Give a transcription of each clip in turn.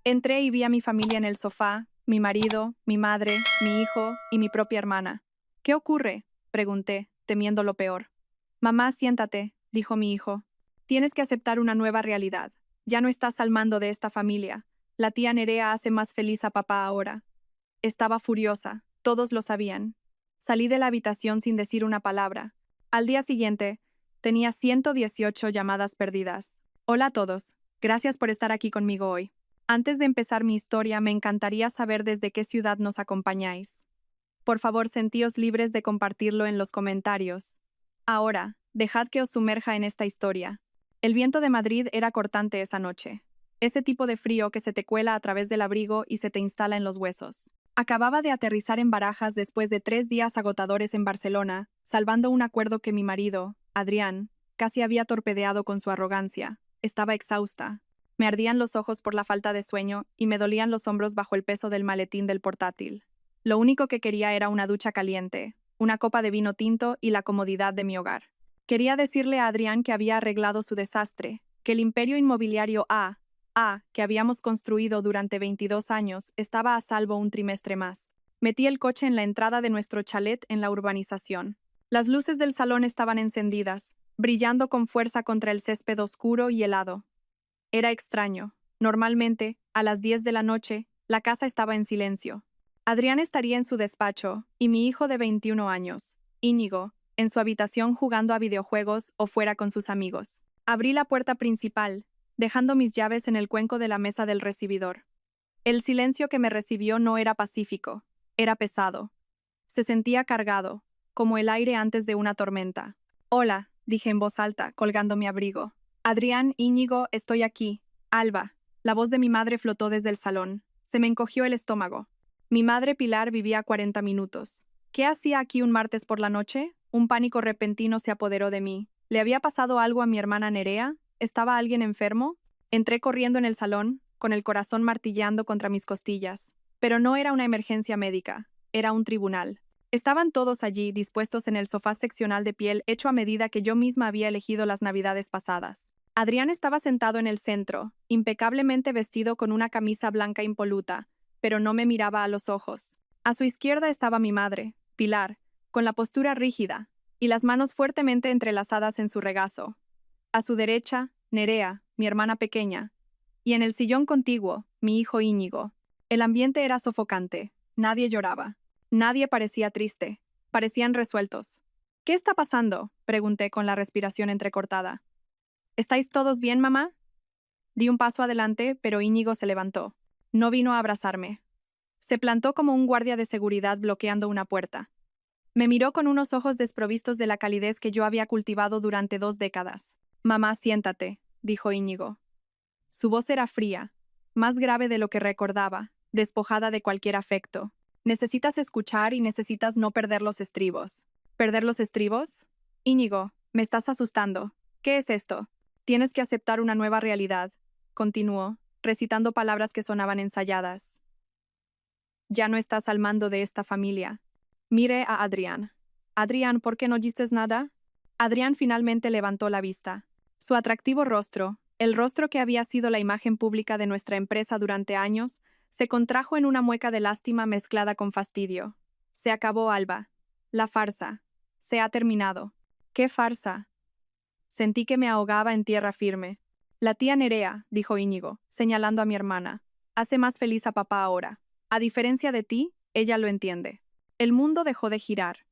Entré y vi a mi familia en el sofá, mi marido, mi madre, mi hijo y mi propia hermana. ¿Qué ocurre?, pregunté, temiendo lo peor. Mamá, siéntate, dijo mi hijo. Tienes que aceptar una nueva realidad. Ya no estás al mando de esta familia. La tía Nerea hace más feliz a papá ahora. Estaba furiosa, todos lo sabían. Salí de la habitación sin decir una palabra. Al día siguiente, tenía 118 llamadas perdidas. Hola a todos, gracias por estar aquí conmigo hoy. Antes de empezar mi historia, me encantaría saber desde qué ciudad nos acompañáis. Por favor, sentíos libres de compartirlo en los comentarios. Ahora, dejad que os sumerja en esta historia. El viento de Madrid era cortante esa noche. Ese tipo de frío que se te cuela a través del abrigo y se te instala en los huesos. Acababa de aterrizar en Barajas después de 3 días agotadores en Barcelona, salvando un acuerdo que mi marido, Adrián, casi había torpedeado con su arrogancia. Estaba exhausta. Me ardían los ojos por la falta de sueño y me dolían los hombros bajo el peso del maletín del portátil. Lo único que quería era una ducha caliente, una copa de vino tinto y la comodidad de mi hogar. Quería decirle a Adrián que había arreglado su desastre, que el imperio inmobiliario que habíamos construido durante 22 años estaba a salvo un trimestre más. Metí el coche en la entrada de nuestro chalet en la urbanización. Las luces del salón estaban encendidas, brillando con fuerza contra el césped oscuro y helado. Era extraño. Normalmente, a las 10 de la noche, la casa estaba en silencio. Adrián estaría en su despacho, y mi hijo de 21 años, Íñigo, en su habitación jugando a videojuegos o fuera con sus amigos. Abrí la puerta principal, dejando mis llaves en el cuenco de la mesa del recibidor. El silencio que me recibió no era pacífico, era pesado. Se sentía cargado, como el aire antes de una tormenta. Hola, dije en voz alta, colgando mi abrigo. Adrián, Íñigo, estoy aquí. Alba. La voz de mi madre flotó desde el salón. Se me encogió el estómago. Mi madre Pilar vivía a 40 minutos. ¿Qué hacía aquí un martes por la noche? Un pánico repentino se apoderó de mí. ¿Le había pasado algo a mi hermana Nerea? ¿Estaba alguien enfermo? Entré corriendo en el salón, con el corazón martilleando contra mis costillas. Pero no era una emergencia médica, era un tribunal. Estaban todos allí, dispuestos en el sofá seccional de piel hecho a medida que yo misma había elegido las navidades pasadas. Adrián estaba sentado en el centro, impecablemente vestido con una camisa blanca impoluta, pero no me miraba a los ojos. A su izquierda estaba mi madre, Pilar, con la postura rígida, y las manos fuertemente entrelazadas en su regazo. A su derecha, Nerea, mi hermana pequeña, y en el sillón contiguo, mi hijo Íñigo. El ambiente era sofocante, nadie lloraba. Nadie parecía triste, parecían resueltos. ¿Qué está pasando?, pregunté con la respiración entrecortada. ¿Estáis todos bien, mamá? Di un paso adelante, pero Íñigo se levantó. No vino a abrazarme. Se plantó como un guardia de seguridad bloqueando una puerta. Me miró con unos ojos desprovistos de la calidez que yo había cultivado durante 2 décadas. Mamá, siéntate, dijo Íñigo. Su voz era fría, más grave de lo que recordaba, despojada de cualquier afecto. Necesitas escuchar y necesitas no perder los estribos. ¿Perder los estribos? Íñigo, me estás asustando. ¿Qué es esto? Tienes que aceptar una nueva realidad, continuó, recitando palabras que sonaban ensayadas. Ya no estás al mando de esta familia. Mire a Adrián. Adrián, ¿por qué no dices nada? Adrián finalmente levantó la vista. Su atractivo rostro, el rostro que había sido la imagen pública de nuestra empresa durante años, se contrajo en una mueca de lástima mezclada con fastidio. Se acabó, Alba. La farsa. Se ha terminado. ¿Qué farsa? Sentí que me ahogaba en tierra firme. La tía Nerea, dijo Íñigo, señalando a mi hermana, hace más feliz a papá ahora. A diferencia de ti, ella lo entiende. El mundo dejó de girar.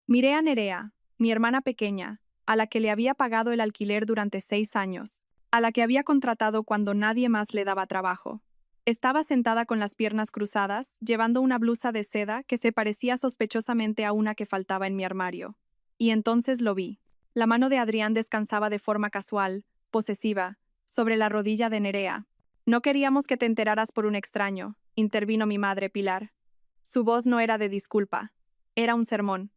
Miré a Nerea, mi hermana pequeña, a la que le había pagado el alquiler durante 6 años, a la que había contratado cuando nadie más le daba trabajo. Estaba sentada con las piernas cruzadas, llevando una blusa de seda que se parecía sospechosamente a una que faltaba en mi armario. Y entonces lo vi. La mano de Adrián descansaba de forma casual, posesiva, sobre la rodilla de Nerea. No queríamos que te enteraras por un extraño, intervino mi madre Pilar. Su voz no era de disculpa, era un sermón.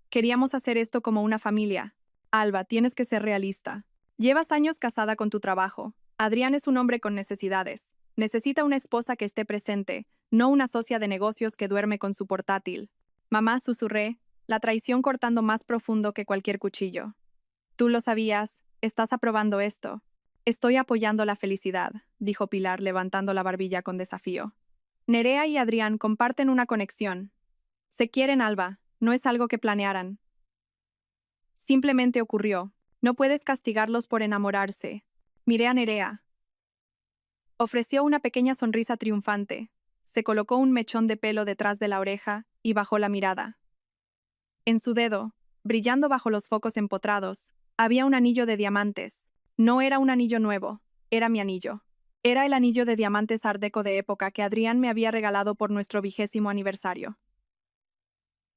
Queríamos hacer esto como una familia. Alba, tienes que ser realista. Llevas años casada con tu trabajo. Adrián es un hombre con necesidades. Necesita una esposa que esté presente, no una socia de negocios que duerme con su portátil. Mamá, susurré, la traición cortando más profundo que cualquier cuchillo. Tú lo sabías, estás aprobando esto. Estoy apoyando la felicidad, dijo Pilar levantando la barbilla con desafío. Nerea y Adrián comparten una conexión. Se quieren, Alba, no es algo que planearan. Simplemente ocurrió. No puedes castigarlos por enamorarse. Miré a Nerea. Ofreció una pequeña sonrisa triunfante. Se colocó un mechón de pelo detrás de la oreja y bajó la mirada. En su dedo, brillando bajo los focos empotrados, había un anillo de diamantes. No era un anillo nuevo, era mi anillo. Era el anillo de diamantes Art Deco de época que Adrián me había regalado por nuestro 20º aniversario.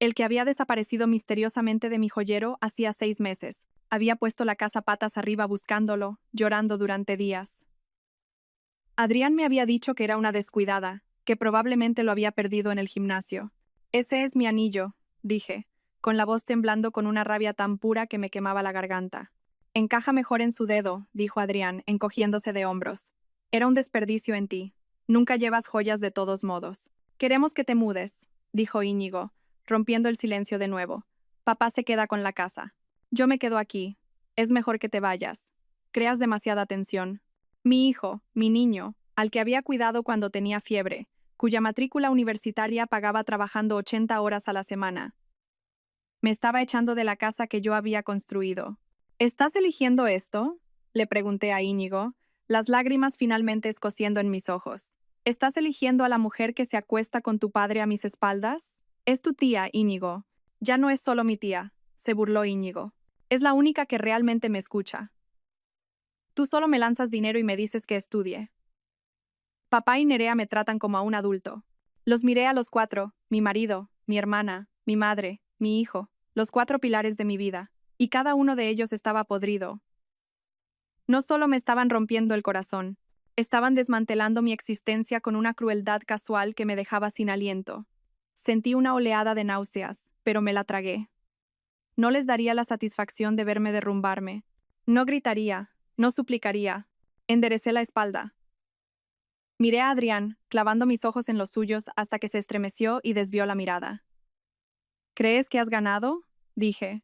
El que había desaparecido misteriosamente de mi joyero hacía 6 meses. Había puesto la casa patas arriba buscándolo, llorando durante días. Adrián me había dicho que era una descuidada, que probablemente lo había perdido en el gimnasio. Ese es mi anillo, dije, con la voz temblando con una rabia tan pura que me quemaba la garganta. Encaja mejor en su dedo, dijo Adrián, encogiéndose de hombros. Era un desperdicio en ti. Nunca llevas joyas de todos modos. Queremos que te mudes, dijo Íñigo, rompiendo el silencio de nuevo. Papá se queda con la casa. Yo me quedo aquí. Es mejor que te vayas. Creas demasiada tensión. Mi hijo, mi niño, al que había cuidado cuando tenía fiebre, cuya matrícula universitaria pagaba trabajando 80 horas a la semana. Me estaba echando de la casa que yo había construido. ¿Estás eligiendo esto?, le pregunté a Íñigo, las lágrimas finalmente escociendo en mis ojos. ¿Estás eligiendo a la mujer que se acuesta con tu padre a mis espaldas? Es tu tía, Íñigo. Ya no es solo mi tía, se burló Íñigo. Es la única que realmente me escucha. Tú solo me lanzas dinero y me dices que estudie. Papá y Nerea me tratan como a un adulto. Los miré a los 4, mi marido, mi hermana, mi madre, mi hijo, los 4 pilares de mi vida, y cada uno de ellos estaba podrido. No solo me estaban rompiendo el corazón, estaban desmantelando mi existencia con una crueldad casual que me dejaba sin aliento. Sentí una oleada de náuseas, pero me la tragué. No les daría la satisfacción de verme derrumbarme. No gritaría, no suplicaría. Enderecé la espalda. Miré a Adrián, clavando mis ojos en los suyos hasta que se estremeció y desvió la mirada. ¿Crees que has ganado?, dije.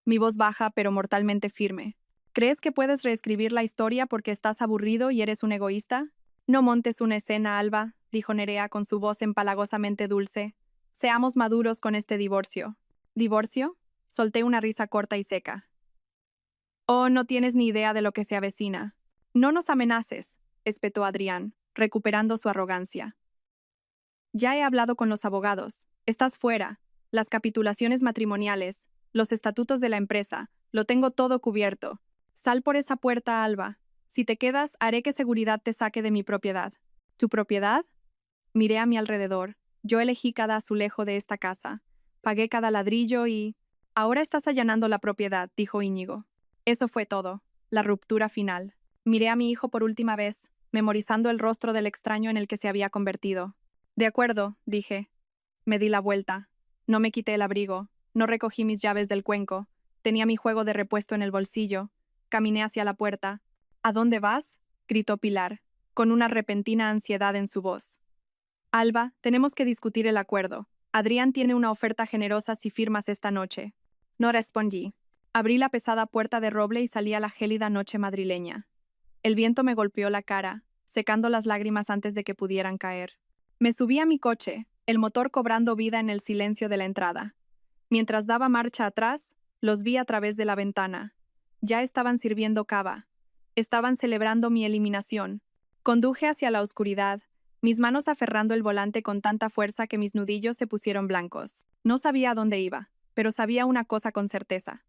Mi voz baja pero mortalmente firme. ¿Crees que puedes reescribir la historia porque estás aburrido y eres un egoísta? No montes una escena, Alba, dijo Nerea con su voz empalagosamente dulce. Seamos maduros con este divorcio. ¿Divorcio? Solté una risa corta y seca. Oh, no tienes ni idea de lo que se avecina. No nos amenaces, espetó Adrián, recuperando su arrogancia. Ya he hablado con los abogados. Estás fuera. Las capitulaciones matrimoniales, los estatutos de la empresa, lo tengo todo cubierto. Sal por esa puerta, Alba. Si te quedas, haré que seguridad te saque de mi propiedad. ¿Tu propiedad? Miré a mi alrededor. Yo elegí cada azulejo de esta casa. Pagué cada ladrillo y... Ahora estás allanando la propiedad, dijo Íñigo. Eso fue todo. La ruptura final. Miré a mi hijo por última vez, memorizando el rostro del extraño en el que se había convertido. De acuerdo, dije. Me di la vuelta. No me quité el abrigo. No recogí mis llaves del cuenco. Tenía mi juego de repuesto en el bolsillo. Caminé hacia la puerta. ¿A dónde vas?, gritó Pilar, con una repentina ansiedad en su voz. Alba, tenemos que discutir el acuerdo. Adrián tiene una oferta generosa si firmas esta noche. No respondí. Abrí la pesada puerta de roble y salí a la gélida noche madrileña. El viento me golpeó la cara, secando las lágrimas antes de que pudieran caer. Me subí a mi coche, el motor cobrando vida en el silencio de la entrada. Mientras daba marcha atrás, los vi a través de la ventana. Ya estaban sirviendo cava. Estaban celebrando mi eliminación. Conduje hacia la oscuridad, mis manos aferrando el volante con tanta fuerza que mis nudillos se pusieron blancos. No sabía a dónde iba, pero sabía una cosa con certeza.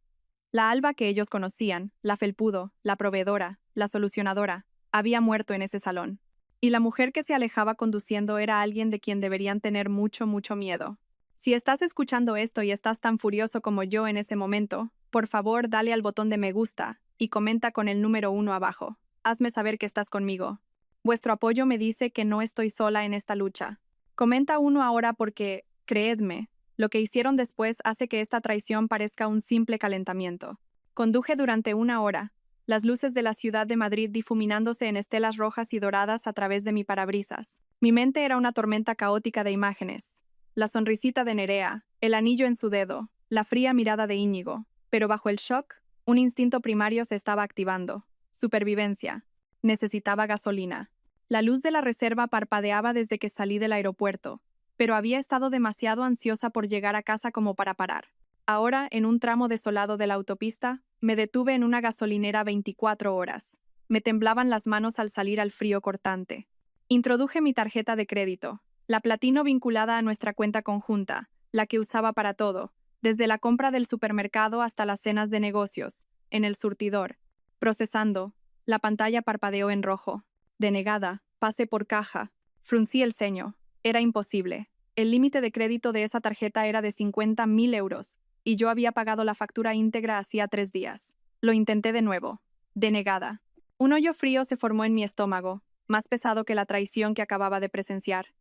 La Alba que ellos conocían, la felpudo, la proveedora, la solucionadora, había muerto en ese salón. Y la mujer que se alejaba conduciendo era alguien de quien deberían tener mucho, mucho miedo. Si estás escuchando esto y estás tan furioso como yo en ese momento, por favor dale al botón de me gusta y comenta con el número 1 abajo. Hazme saber que estás conmigo. Vuestro apoyo me dice que no estoy sola en esta lucha. Comenta 1 ahora porque, creedme, lo que hicieron después hace que esta traición parezca un simple calentamiento. Conduje durante 1 hora, las luces de la ciudad de Madrid difuminándose en estelas rojas y doradas a través de mi parabrisas. Mi mente era una tormenta caótica de imágenes. La sonrisita de Nerea, el anillo en su dedo, la fría mirada de Íñigo. Pero bajo el shock, un instinto primario se estaba activando. Supervivencia. Necesitaba gasolina. La luz de la reserva parpadeaba desde que salí del aeropuerto, pero había estado demasiado ansiosa por llegar a casa como para parar. Ahora, en un tramo desolado de la autopista, me detuve en una gasolinera 24 horas. Me temblaban las manos al salir al frío cortante. Introduje mi tarjeta de crédito, la platino vinculada a nuestra cuenta conjunta, la que usaba para todo, desde la compra del supermercado hasta las cenas de negocios, en el surtidor. Procesando, la pantalla parpadeó en rojo. Denegada, pase por caja. Fruncí el ceño. Era imposible. El límite de crédito de esa tarjeta era de 50.000 euros, y yo había pagado la factura íntegra hacía 3 días. Lo intenté de nuevo. Denegada. Un hoyo frío se formó en mi estómago, más pesado que la traición que acababa de presenciar.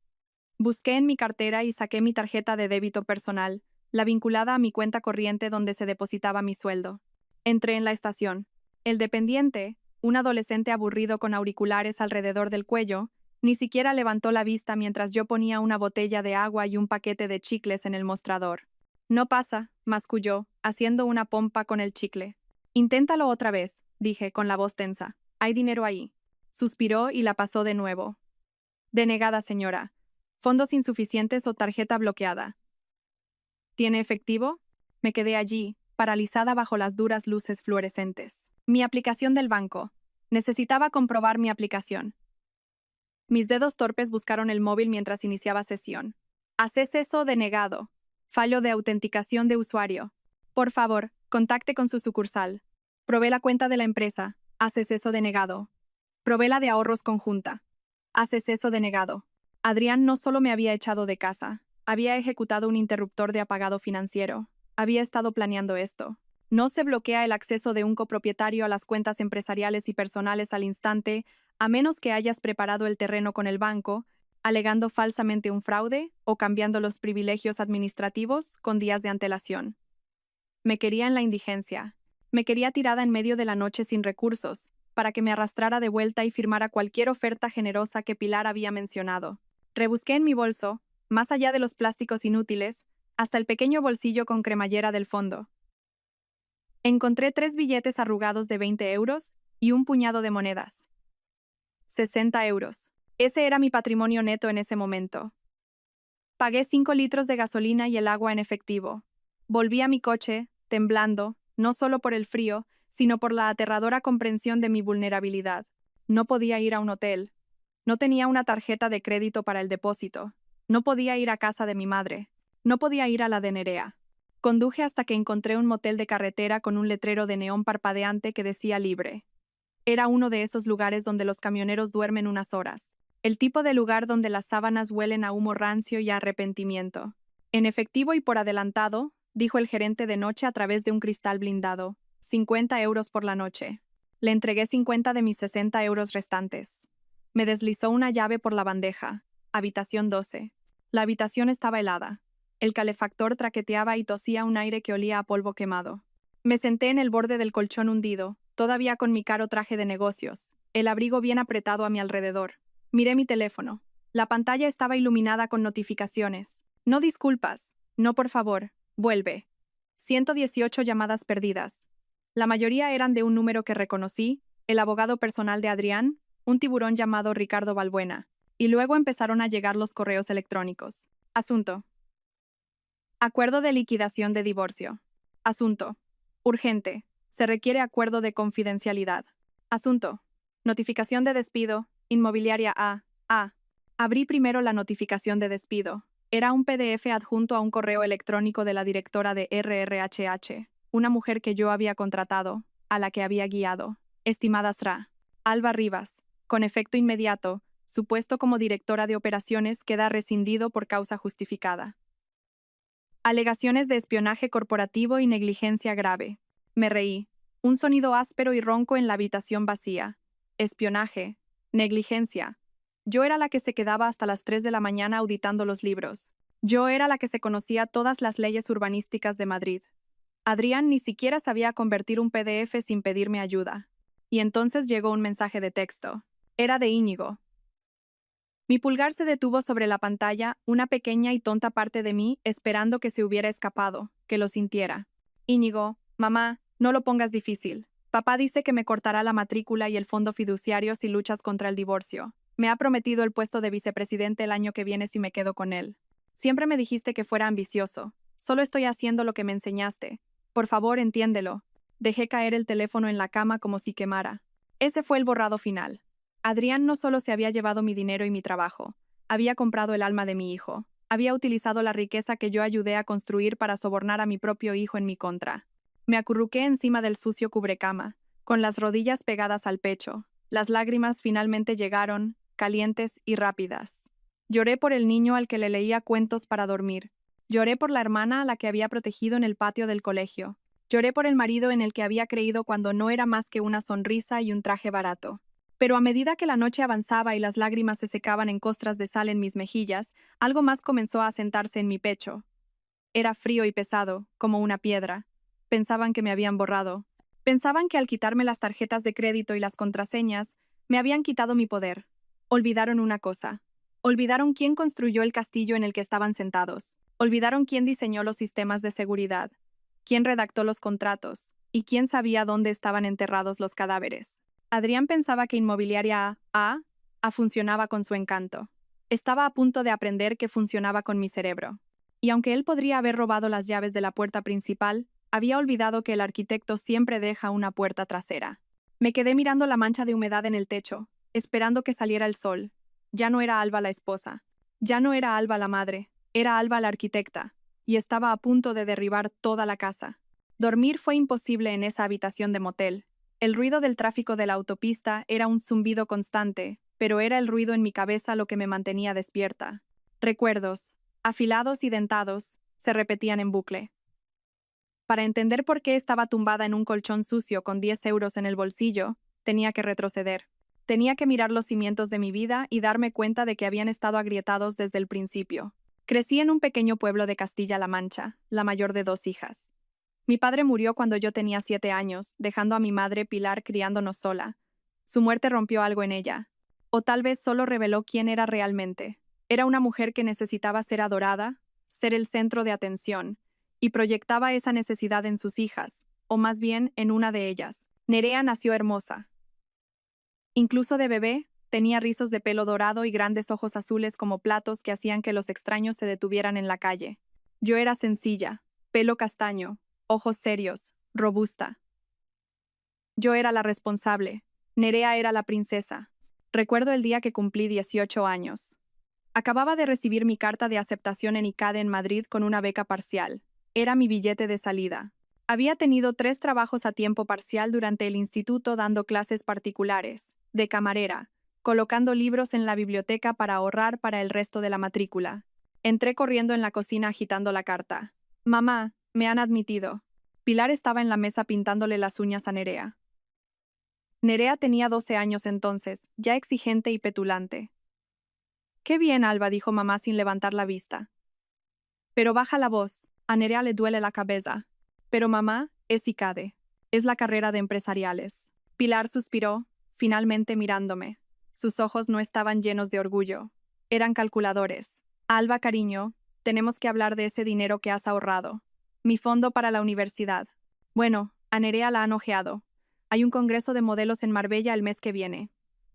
Busqué en mi cartera y saqué mi tarjeta de débito personal, la vinculada a mi cuenta corriente donde se depositaba mi sueldo. Entré en la estación. El dependiente, un adolescente aburrido con auriculares alrededor del cuello, ni siquiera levantó la vista mientras yo ponía una botella de agua y un paquete de chicles en el mostrador. No pasa, masculló, haciendo una pompa con el chicle. Inténtalo otra vez, dije, con la voz tensa. Hay dinero ahí. Suspiró y la pasó de nuevo. Denegada, señora. Fondos insuficientes o tarjeta bloqueada. ¿Tiene efectivo? Me quedé allí, paralizada bajo las duras luces fluorescentes. Mi aplicación del banco. Necesitaba comprobar mi aplicación. Mis dedos torpes buscaron el móvil mientras iniciaba sesión. Acceso denegado. Fallo de autenticación de usuario. Por favor, contacte con su sucursal. Probé la cuenta de la empresa. Acceso denegado. Probé la de ahorros conjunta. Acceso denegado. Adrián no solo me había echado de casa, había ejecutado un interruptor de apagado financiero. Había estado planeando esto. No se bloquea el acceso de un copropietario a las cuentas empresariales y personales al instante, a menos que hayas preparado el terreno con el banco, alegando falsamente un fraude o cambiando los privilegios administrativos con días de antelación. Me quería en la indigencia. Me quería tirada en medio de la noche sin recursos, para que me arrastrara de vuelta y firmara cualquier oferta generosa que Pilar había mencionado. Rebusqué en mi bolso, más allá de los plásticos inútiles, hasta el pequeño bolsillo con cremallera del fondo. Encontré 3 billetes arrugados de 20 euros y un puñado de monedas. 60 euros. Ese era mi patrimonio neto en ese momento. Pagué 5 litros de gasolina y el agua en efectivo. Volví a mi coche, temblando, no solo por el frío, sino por la aterradora comprensión de mi vulnerabilidad. No podía ir a un hotel. No tenía una tarjeta de crédito para el depósito. No podía ir a casa de mi madre. No podía ir a la de Nerea. Conduje hasta que encontré un motel de carretera con un letrero de neón parpadeante que decía libre. Era uno de esos lugares donde los camioneros duermen unas horas. El tipo de lugar donde las sábanas huelen a humo rancio y a arrepentimiento. En efectivo y por adelantado, dijo el gerente de noche a través de un cristal blindado. 50 euros por la noche. Le entregué 50 de mis 60 euros restantes. Me deslizó una llave por la bandeja. Habitación 12. La habitación estaba helada. El calefactor traqueteaba y tosía un aire que olía a polvo quemado. Me senté en el borde del colchón hundido, todavía con mi caro traje de negocios, el abrigo bien apretado a mi alrededor. Miré mi teléfono. La pantalla estaba iluminada con notificaciones. No disculpas. No, por favor. Vuelve. 118 llamadas perdidas. La mayoría eran de un número que reconocí, el abogado personal de Adrián, un tiburón llamado Ricardo Balbuena, y luego empezaron a llegar los correos electrónicos. Asunto. Acuerdo de liquidación de divorcio. Asunto. Urgente. Se requiere acuerdo de confidencialidad. Asunto. Notificación de despido. Inmobiliaria A. Abrí primero la notificación de despido. Era un PDF adjunto a un correo electrónico de la directora de RRHH, una mujer que yo había contratado, a la que había guiado. Estimada Sra. Alba Rivas. Con efecto inmediato, su puesto como directora de operaciones queda rescindido por causa justificada. Alegaciones de espionaje corporativo y negligencia grave. Me reí. Un sonido áspero y ronco en la habitación vacía. Espionaje. Negligencia. Yo era la que se quedaba hasta las 3 de la mañana auditando los libros. Yo era la que se conocía todas las leyes urbanísticas de Madrid. Adrián ni siquiera sabía convertir un PDF sin pedirme ayuda. Y entonces llegó un mensaje de texto. Era de Íñigo. Mi pulgar se detuvo sobre la pantalla, una pequeña y tonta parte de mí esperando que se hubiera escapado, que lo sintiera. Íñigo, mamá, no lo pongas difícil. Papá dice que me cortará la matrícula y el fondo fiduciario si luchas contra el divorcio. Me ha prometido el puesto de vicepresidente el año que viene si me quedo con él. Siempre me dijiste que fuera ambicioso. Solo estoy haciendo lo que me enseñaste. Por favor, entiéndelo. Dejé caer el teléfono en la cama como si quemara. Ese fue el borrado final. Adrián no solo se había llevado mi dinero y mi trabajo, había comprado el alma de mi hijo. Había utilizado la riqueza que yo ayudé a construir para sobornar a mi propio hijo en mi contra. Me acurruqué encima del sucio cubrecama, con las rodillas pegadas al pecho. Las lágrimas finalmente llegaron, calientes y rápidas. Lloré por el niño al que le leía cuentos para dormir. Lloré por la hermana a la que había protegido en el patio del colegio. Lloré por el marido en el que había creído cuando no era más que una sonrisa y un traje barato. Pero a medida que la noche avanzaba y las lágrimas se secaban en costras de sal en mis mejillas, algo más comenzó a asentarse en mi pecho. Era frío y pesado, como una piedra. Pensaban que me habían borrado. Pensaban que al quitarme las tarjetas de crédito y las contraseñas, me habían quitado mi poder. Olvidaron una cosa. Olvidaron quién construyó el castillo en el que estaban sentados. Olvidaron quién diseñó los sistemas de seguridad, quién redactó los contratos y quién sabía dónde estaban enterrados los cadáveres. Adrián pensaba que Inmobiliaria A funcionaba con su encanto. Estaba a punto de aprender que funcionaba con mi cerebro. Y aunque él podría haber robado las llaves de la puerta principal, había olvidado que el arquitecto siempre deja una puerta trasera. Me quedé mirando la mancha de humedad en el techo, esperando que saliera el sol. Ya no era Alba la esposa. Ya no era Alba la madre. Era Alba la arquitecta. Y estaba a punto de derribar toda la casa. Dormir fue imposible en esa habitación de motel. El ruido del tráfico de la autopista era un zumbido constante, pero era el ruido en mi cabeza lo que me mantenía despierta. Recuerdos, afilados y dentados, se repetían en bucle. Para entender por qué estaba tumbada en un colchón sucio con 10 euros en el bolsillo, tenía que retroceder. Tenía que mirar los cimientos de mi vida y darme cuenta de que habían estado agrietados desde el principio. Crecí en un pequeño pueblo de Castilla-La Mancha, la mayor de 2 hijas. Mi padre murió cuando yo tenía 7 años, dejando a mi madre Pilar criándonos sola. Su muerte rompió algo en ella. O tal vez solo reveló quién era realmente. Era una mujer que necesitaba ser adorada, ser el centro de atención, y proyectaba esa necesidad en sus hijas, o más bien en una de ellas. Nerea nació hermosa. Incluso de bebé, tenía rizos de pelo dorado y grandes ojos azules como platos que hacían que los extraños se detuvieran en la calle. Yo era sencilla, pelo castaño, ojos serios, robusta. Yo era la responsable. Nerea era la princesa. Recuerdo el día que cumplí 18 años. Acababa de recibir mi carta de aceptación en ICADE en Madrid con una beca parcial. Era mi billete de salida. Había tenido 3 trabajos a tiempo parcial durante el instituto dando clases particulares, de camarera, colocando libros en la biblioteca para ahorrar para el resto de la matrícula. Entré corriendo en la cocina agitando la carta. Mamá, me han admitido. Pilar estaba en la mesa pintándole las uñas a Nerea. Nerea tenía 12 años entonces, ya exigente y petulante. «Qué bien, Alba», dijo mamá sin levantar la vista. «Pero baja la voz, a Nerea le duele la cabeza». «Pero mamá, es ICADE. Es la carrera de empresariales». Pilar suspiró, finalmente mirándome. Sus ojos no estaban llenos de orgullo. Eran calculadores. «Alba, cariño, tenemos que hablar de ese dinero que has ahorrado. Mi fondo para la universidad». «Bueno», a Nerea la han ojeado. «Hay un congreso de modelos en Marbella el mes que viene.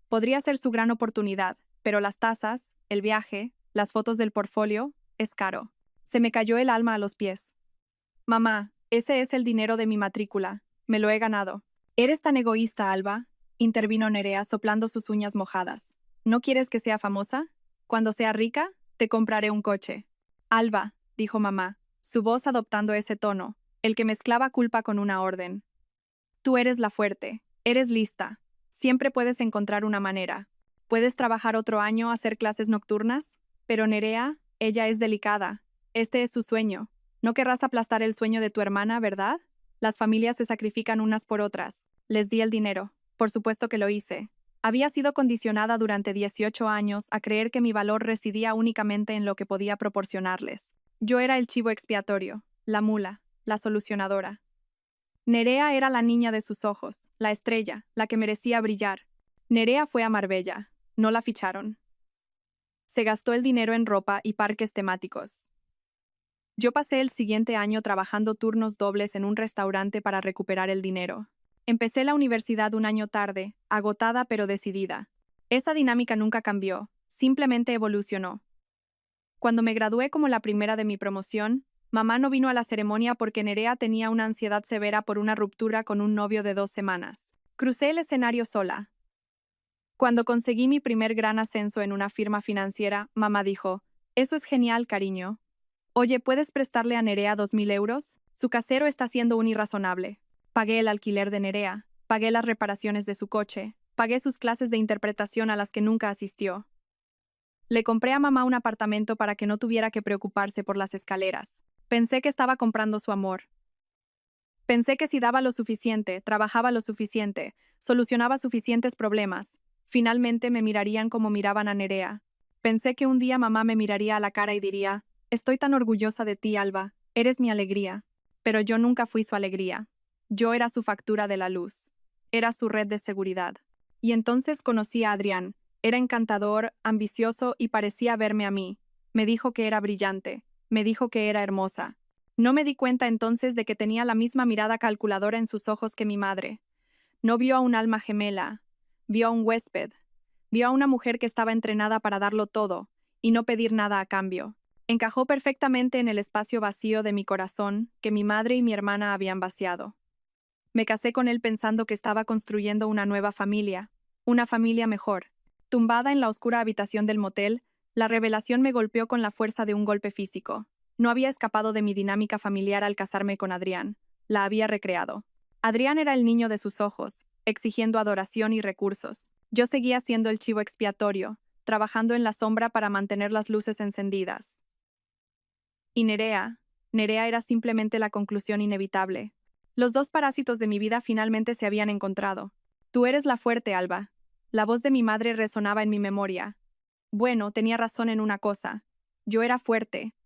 Podría ser su gran oportunidad, pero las tasas, el viaje, las fotos del portfolio, es caro». Se me cayó el alma a los pies. «Mamá, ese es el dinero de mi matrícula. Me lo he ganado». «Eres tan egoísta, Alba», intervino Nerea soplando sus uñas mojadas. «¿No quieres que sea famosa? Cuando sea rica, te compraré un coche». «Alba», dijo mamá, su voz adoptando ese tono, el que mezclaba culpa con una orden. «Tú eres la fuerte, eres lista. Siempre puedes encontrar una manera. Puedes trabajar otro año, hacer clases nocturnas. Pero Nerea, ella es delicada. Este es su sueño. No querrás aplastar el sueño de tu hermana, ¿verdad? Las familias se sacrifican unas por otras. Les di el dinero. Por supuesto que lo hice. Había sido condicionada durante 18 años a creer que mi valor residía únicamente en lo que podía proporcionarles. Yo era el chivo expiatorio, la mula, la solucionadora. Nerea era la niña de sus ojos, la estrella, la que merecía brillar. Nerea fue a Marbella. No la ficharon. Se gastó el dinero en ropa y parques temáticos. Yo pasé el siguiente año trabajando turnos dobles en un restaurante para recuperar el dinero. Empecé la universidad un año tarde, agotada pero decidida. Esa dinámica nunca cambió, simplemente evolucionó. Cuando me gradué como la primera de mi promoción, mamá no vino a la ceremonia porque Nerea tenía una ansiedad severa por una ruptura con un novio de 2 semanas. Crucé el escenario sola. Cuando conseguí mi primer gran ascenso en una firma financiera, mamá dijo, «Eso es genial, cariño. Oye, ¿puedes prestarle a Nerea 2.000 euros? Su casero está siendo un irrazonable». Pagué el alquiler de Nerea, pagué las reparaciones de su coche, pagué sus clases de interpretación a las que nunca asistió. Le compré a mamá un apartamento para que no tuviera que preocuparse por las escaleras. Pensé que estaba comprando su amor. Pensé que si daba lo suficiente, trabajaba lo suficiente, solucionaba suficientes problemas, finalmente me mirarían como miraban a Nerea. Pensé que un día mamá me miraría a la cara y diría, «Estoy tan orgullosa de ti, Alba, eres mi alegría». Pero yo nunca fui su alegría. Yo era su factura de la luz. Era su red de seguridad. Y entonces conocí a Adrián. Era encantador, ambicioso y parecía verme a mí. Me dijo que era brillante. Me dijo que era hermosa. No me di cuenta entonces de que tenía la misma mirada calculadora en sus ojos que mi madre. No vio a un alma gemela. Vio a un huésped. Vio a una mujer que estaba entrenada para darlo todo y no pedir nada a cambio. Encajó perfectamente en el espacio vacío de mi corazón que mi madre y mi hermana habían vaciado. Me casé con él pensando que estaba construyendo una nueva familia, una familia mejor. Tumbada en la oscura habitación del motel, la revelación me golpeó con la fuerza de un golpe físico. No había escapado de mi dinámica familiar al casarme con Adrián, la había recreado. Adrián era el niño de sus ojos, exigiendo adoración y recursos. Yo seguía siendo el chivo expiatorio, trabajando en la sombra para mantener las luces encendidas. Y Nerea era simplemente la conclusión inevitable. Los dos parásitos de mi vida finalmente se habían encontrado. Tú eres la fuerte, Alba. La voz de mi madre resonaba en mi memoria. Bueno, tenía razón en una cosa. Yo era fuerte.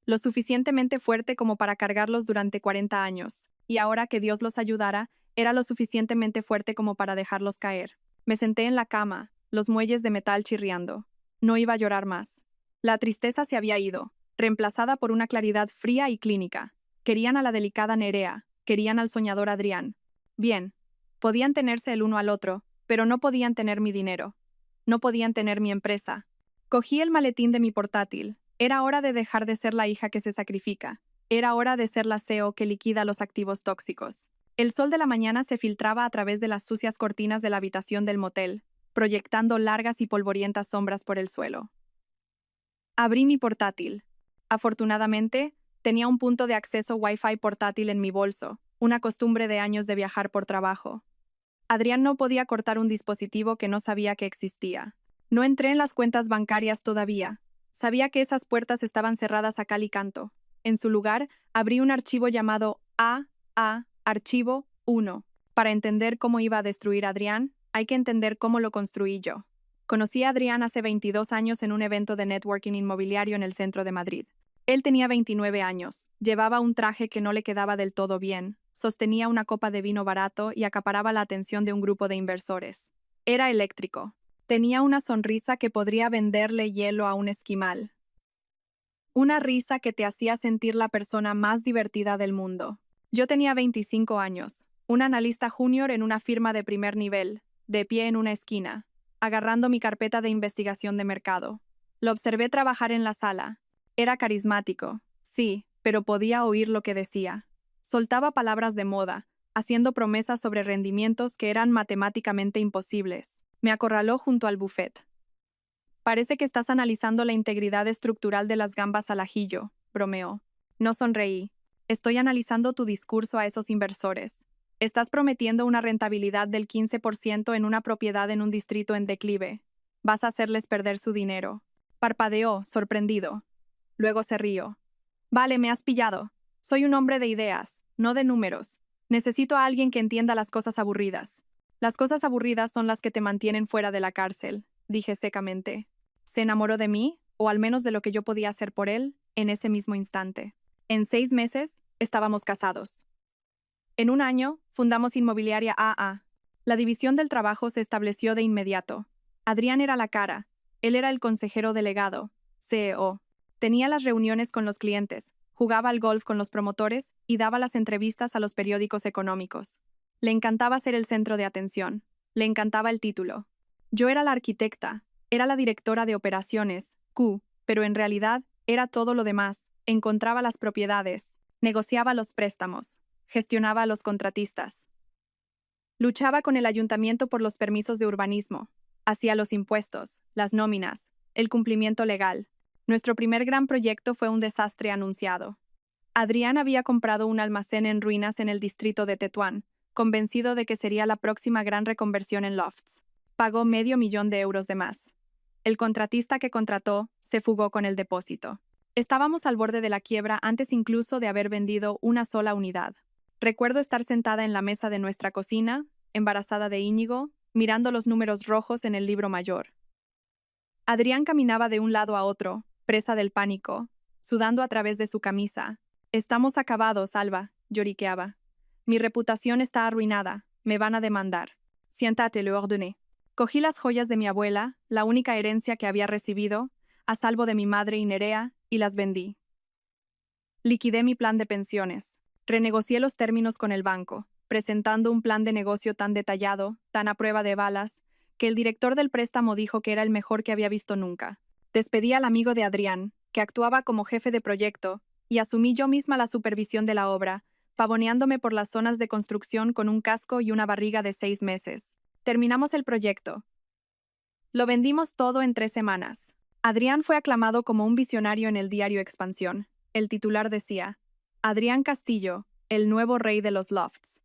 Lo suficientemente fuerte como para cargarlos durante 40 años. Y ahora que Dios los ayudara, era lo suficientemente fuerte como para dejarlos caer. Me senté en la cama, los muelles de metal chirriando. No iba a llorar más. La tristeza se había ido, reemplazada por una claridad fría y clínica. Querían a la delicada Nerea. Querían al soñador Adrián. Bien, podían tenerse el uno al otro, pero no podían tener mi dinero. No podían tener mi empresa. Cogí el maletín de mi portátil. Era hora de dejar de ser la hija que se sacrifica. Era hora de ser la CEO que liquida los activos tóxicos. El sol de la mañana se filtraba a través de las sucias cortinas de la habitación del motel, proyectando largas y polvorientas sombras por el suelo. Abrí mi portátil. Afortunadamente, tenía un punto de acceso Wi-Fi portátil en mi bolso, una costumbre de años de viajar por trabajo. Adrián no podía cortar un dispositivo que no sabía que existía. No entré en las cuentas bancarias todavía. Sabía que esas puertas estaban cerradas a cal y canto. En su lugar, abrí un archivo llamado Archivo 1. Para entender cómo iba a destruir a Adrián, hay que entender cómo lo construí yo. Conocí a Adrián hace 22 años en un evento de networking inmobiliario en el centro de Madrid. Él tenía 29 años, llevaba un traje que no le quedaba del todo bien, sostenía una copa de vino barato y acaparaba la atención de un grupo de inversores. Era eléctrico. Tenía una sonrisa que podría venderle hielo a un esquimal. Una risa que te hacía sentir la persona más divertida del mundo. Yo tenía 25 años, un analista junior en una firma de primer nivel, de pie en una esquina, agarrando mi carpeta de investigación de mercado. Lo observé trabajar en la sala. Era carismático, sí, pero podía oír lo que decía. Soltaba palabras de moda, haciendo promesas sobre rendimientos que eran matemáticamente imposibles. Me acorraló junto al buffet. Parece que estás analizando la integridad estructural de las gambas al ajillo, bromeó. No sonreí. Estoy analizando tu discurso a esos inversores. Estás prometiendo una rentabilidad del 15% en una propiedad en un distrito en declive. Vas a hacerles perder su dinero. Parpadeó, sorprendido. Luego se rió. Vale, me has pillado. Soy un hombre de ideas, no de números. Necesito a alguien que entienda las cosas aburridas. Las cosas aburridas son las que te mantienen fuera de la cárcel, dije secamente. ¿Se enamoró de mí, o al menos de lo que yo podía hacer por él, en ese mismo instante? En 6 meses, estábamos casados. En un año, fundamos Inmobiliaria AA. La división del trabajo se estableció de inmediato. Adrián era la cara. Él era el consejero delegado, CEO. Tenía las reuniones con los clientes, jugaba al golf con los promotores y daba las entrevistas a los periódicos económicos. Le encantaba ser el centro de atención. Le encantaba el título. Yo era la arquitecta, era la directora de operaciones, pero en realidad era todo lo demás. Encontraba las propiedades, negociaba los préstamos, gestionaba a los contratistas. Luchaba con el ayuntamiento por los permisos de urbanismo, hacía los impuestos, las nóminas, el cumplimiento legal. Nuestro primer gran proyecto fue un desastre anunciado. Adrián había comprado un almacén en ruinas en el distrito de Tetuán, convencido de que sería la próxima gran reconversión en lofts. Pagó $500,000 de más. El contratista que contrató se fugó con el depósito. Estábamos al borde de la quiebra antes incluso de haber vendido una sola unidad. Recuerdo estar sentada en la mesa de nuestra cocina, embarazada de Íñigo, mirando los números rojos en el libro mayor. Adrián caminaba de un lado a otro, presa del pánico, sudando a través de su camisa. «Estamos acabados, Alba», lloriqueaba. «Mi reputación está arruinada, me van a demandar». «Siéntate», le ordené. Cogí las joyas de mi abuela, la única herencia que había recibido, a salvo de mi madre y Nerea, y las vendí. Liquidé mi plan de pensiones. Renegocié los términos con el banco, presentando un plan de negocio tan detallado, tan a prueba de balas, que el director del préstamo dijo que era el mejor que había visto nunca. Despedí al amigo de Adrián, que actuaba como jefe de proyecto, y asumí yo misma la supervisión de la obra, pavoneándome por las zonas de construcción con un casco y una barriga de 6 meses. Terminamos el proyecto. Lo vendimos todo en 3 semanas. Adrián fue aclamado como un visionario en el diario Expansión. El titular decía: Adrián Castillo, el nuevo rey de los lofts.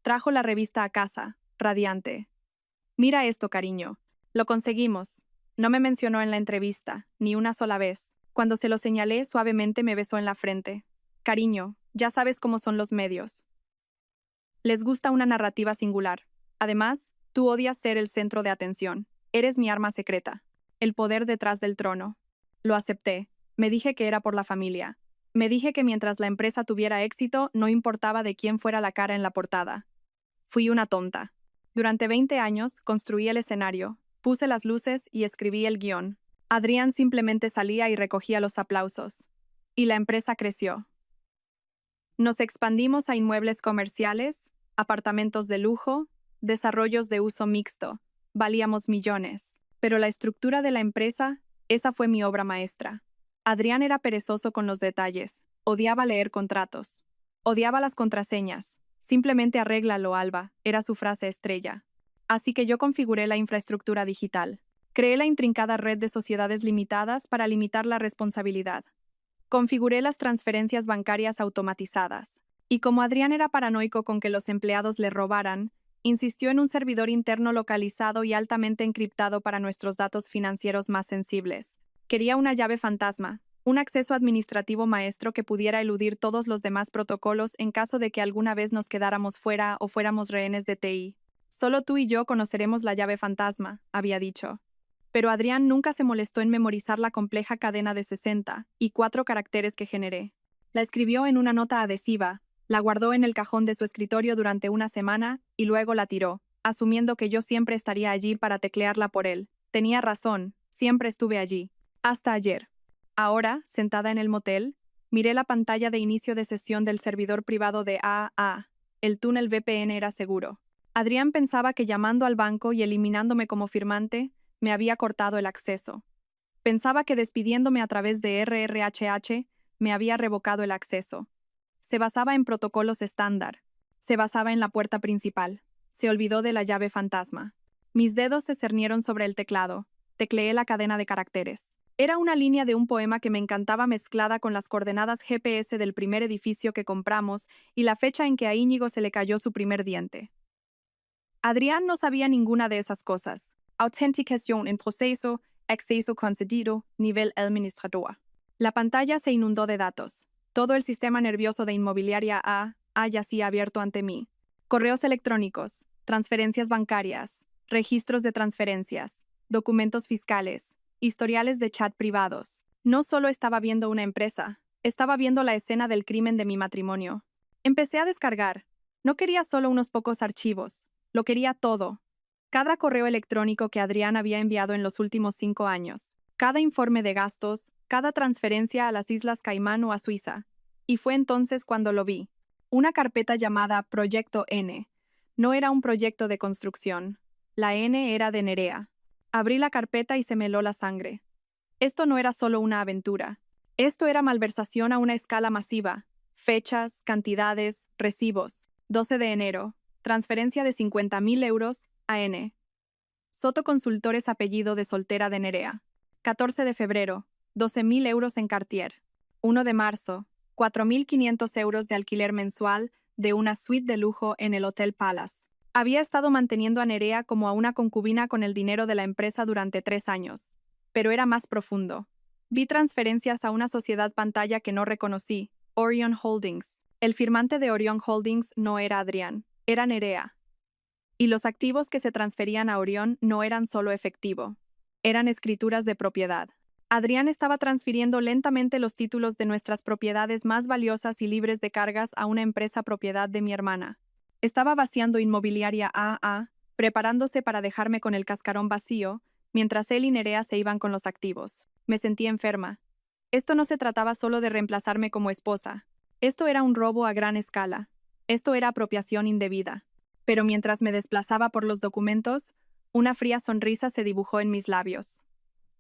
Trajo la revista a casa, radiante. «Mira esto, cariño. Lo conseguimos». No me mencionó en la entrevista, ni una sola vez. Cuando se lo señalé, suavemente me besó en la frente. «Cariño, ya sabes cómo son los medios. Les gusta una narrativa singular. Además, tú odias ser el centro de atención. Eres mi arma secreta. El poder detrás del trono». Lo acepté. Me dije que era por la familia. Me dije que mientras la empresa tuviera éxito, no importaba de quién fuera la cara en la portada. Fui una tonta. Durante 20 años, construí el escenario, puse las luces y escribí el guión. Adrián simplemente salía y recogía los aplausos. Y la empresa creció. Nos expandimos a inmuebles comerciales, apartamentos de lujo, desarrollos de uso mixto. Valíamos millones. Pero la estructura de la empresa, esa fue mi obra maestra. Adrián era perezoso con los detalles. Odiaba leer contratos. Odiaba las contraseñas. «Simplemente arréglalo, Alba», era su frase estrella. Así que yo configuré la infraestructura digital. Creé la intrincada red de sociedades limitadas para limitar la responsabilidad. Configuré las transferencias bancarias automatizadas. Y como Adrián era paranoico con que los empleados le robaran, insistió en un servidor interno localizado y altamente encriptado para nuestros datos financieros más sensibles. Quería una llave fantasma, un acceso administrativo maestro que pudiera eludir todos los demás protocolos en caso de que alguna vez nos quedáramos fuera o fuéramos rehenes de TI. «Solo tú y yo conoceremos la llave fantasma», había dicho. Pero Adrián nunca se molestó en memorizar la compleja cadena de 64 caracteres que generé. La escribió en una nota adhesiva, la guardó en el cajón de su escritorio durante una semana y luego la tiró, asumiendo que yo siempre estaría allí para teclearla por él. Tenía razón, siempre estuve allí. Hasta ayer. Ahora, sentada en el motel, miré la pantalla de inicio de sesión del servidor privado de AA. El túnel VPN era seguro. Adrián pensaba que llamando al banco y eliminándome como firmante, me había cortado el acceso. Pensaba que despidiéndome a través de RRHH, me había revocado el acceso. Se basaba en protocolos estándar. Se basaba en la puerta principal. Se olvidó de la llave fantasma. Mis dedos se cernieron sobre el teclado. Tecleé la cadena de caracteres. Era una línea de un poema que me encantaba mezclada con las coordenadas GPS del primer edificio que compramos y la fecha en que a Íñigo se le cayó su primer diente. Adrián no sabía ninguna de esas cosas. Autenticación en proceso, acceso concedido, nivel administrador. La pantalla se inundó de datos. Todo el sistema nervioso de Inmobiliaria A yacía abierto ante mí. Correos electrónicos, transferencias bancarias, registros de transferencias, documentos fiscales, historiales de chat privados. No solo estaba viendo una empresa, estaba viendo la escena del crimen de mi matrimonio. Empecé a descargar. No quería solo unos pocos archivos, lo quería todo. Cada correo electrónico que Adrián había enviado en los últimos 5 años, cada informe de gastos, cada transferencia a las Islas Caimán o a Suiza. Y fue entonces cuando lo vi. Una carpeta llamada Proyecto N. No era un proyecto de construcción. La N era de Nerea. Abrí la carpeta y se me heló la sangre. Esto no era solo una aventura. Esto era malversación a una escala masiva. Fechas, cantidades, recibos. 12 de enero. Transferencia de 50.000 euros a N. Soto Consultores apellido de soltera de Nerea. 14 de febrero. 12.000 euros en Cartier. 1 de marzo. 4.500 euros de alquiler mensual de una suite de lujo en el Hotel Palace. Había estado manteniendo a Nerea como a una concubina con el dinero de la empresa durante 3 años. Pero era más profundo. Vi transferencias a una sociedad pantalla que no reconocí, Orion Holdings. El firmante de Orion Holdings no era Adrián, era Nerea. Y los activos que se transferían a Orión no eran solo efectivo, eran escrituras de propiedad. Adrián estaba transfiriendo lentamente los títulos de nuestras propiedades más valiosas y libres de cargas a una empresa propiedad de mi hermana. Estaba vaciando Inmobiliaria AA, preparándose para dejarme con el cascarón vacío, mientras él y Nerea se iban con los activos. Me sentí enferma. Esto no se trataba solo de reemplazarme como esposa. Esto era un robo a gran escala. Esto era apropiación indebida. Pero mientras me desplazaba por los documentos, una fría sonrisa se dibujó en mis labios.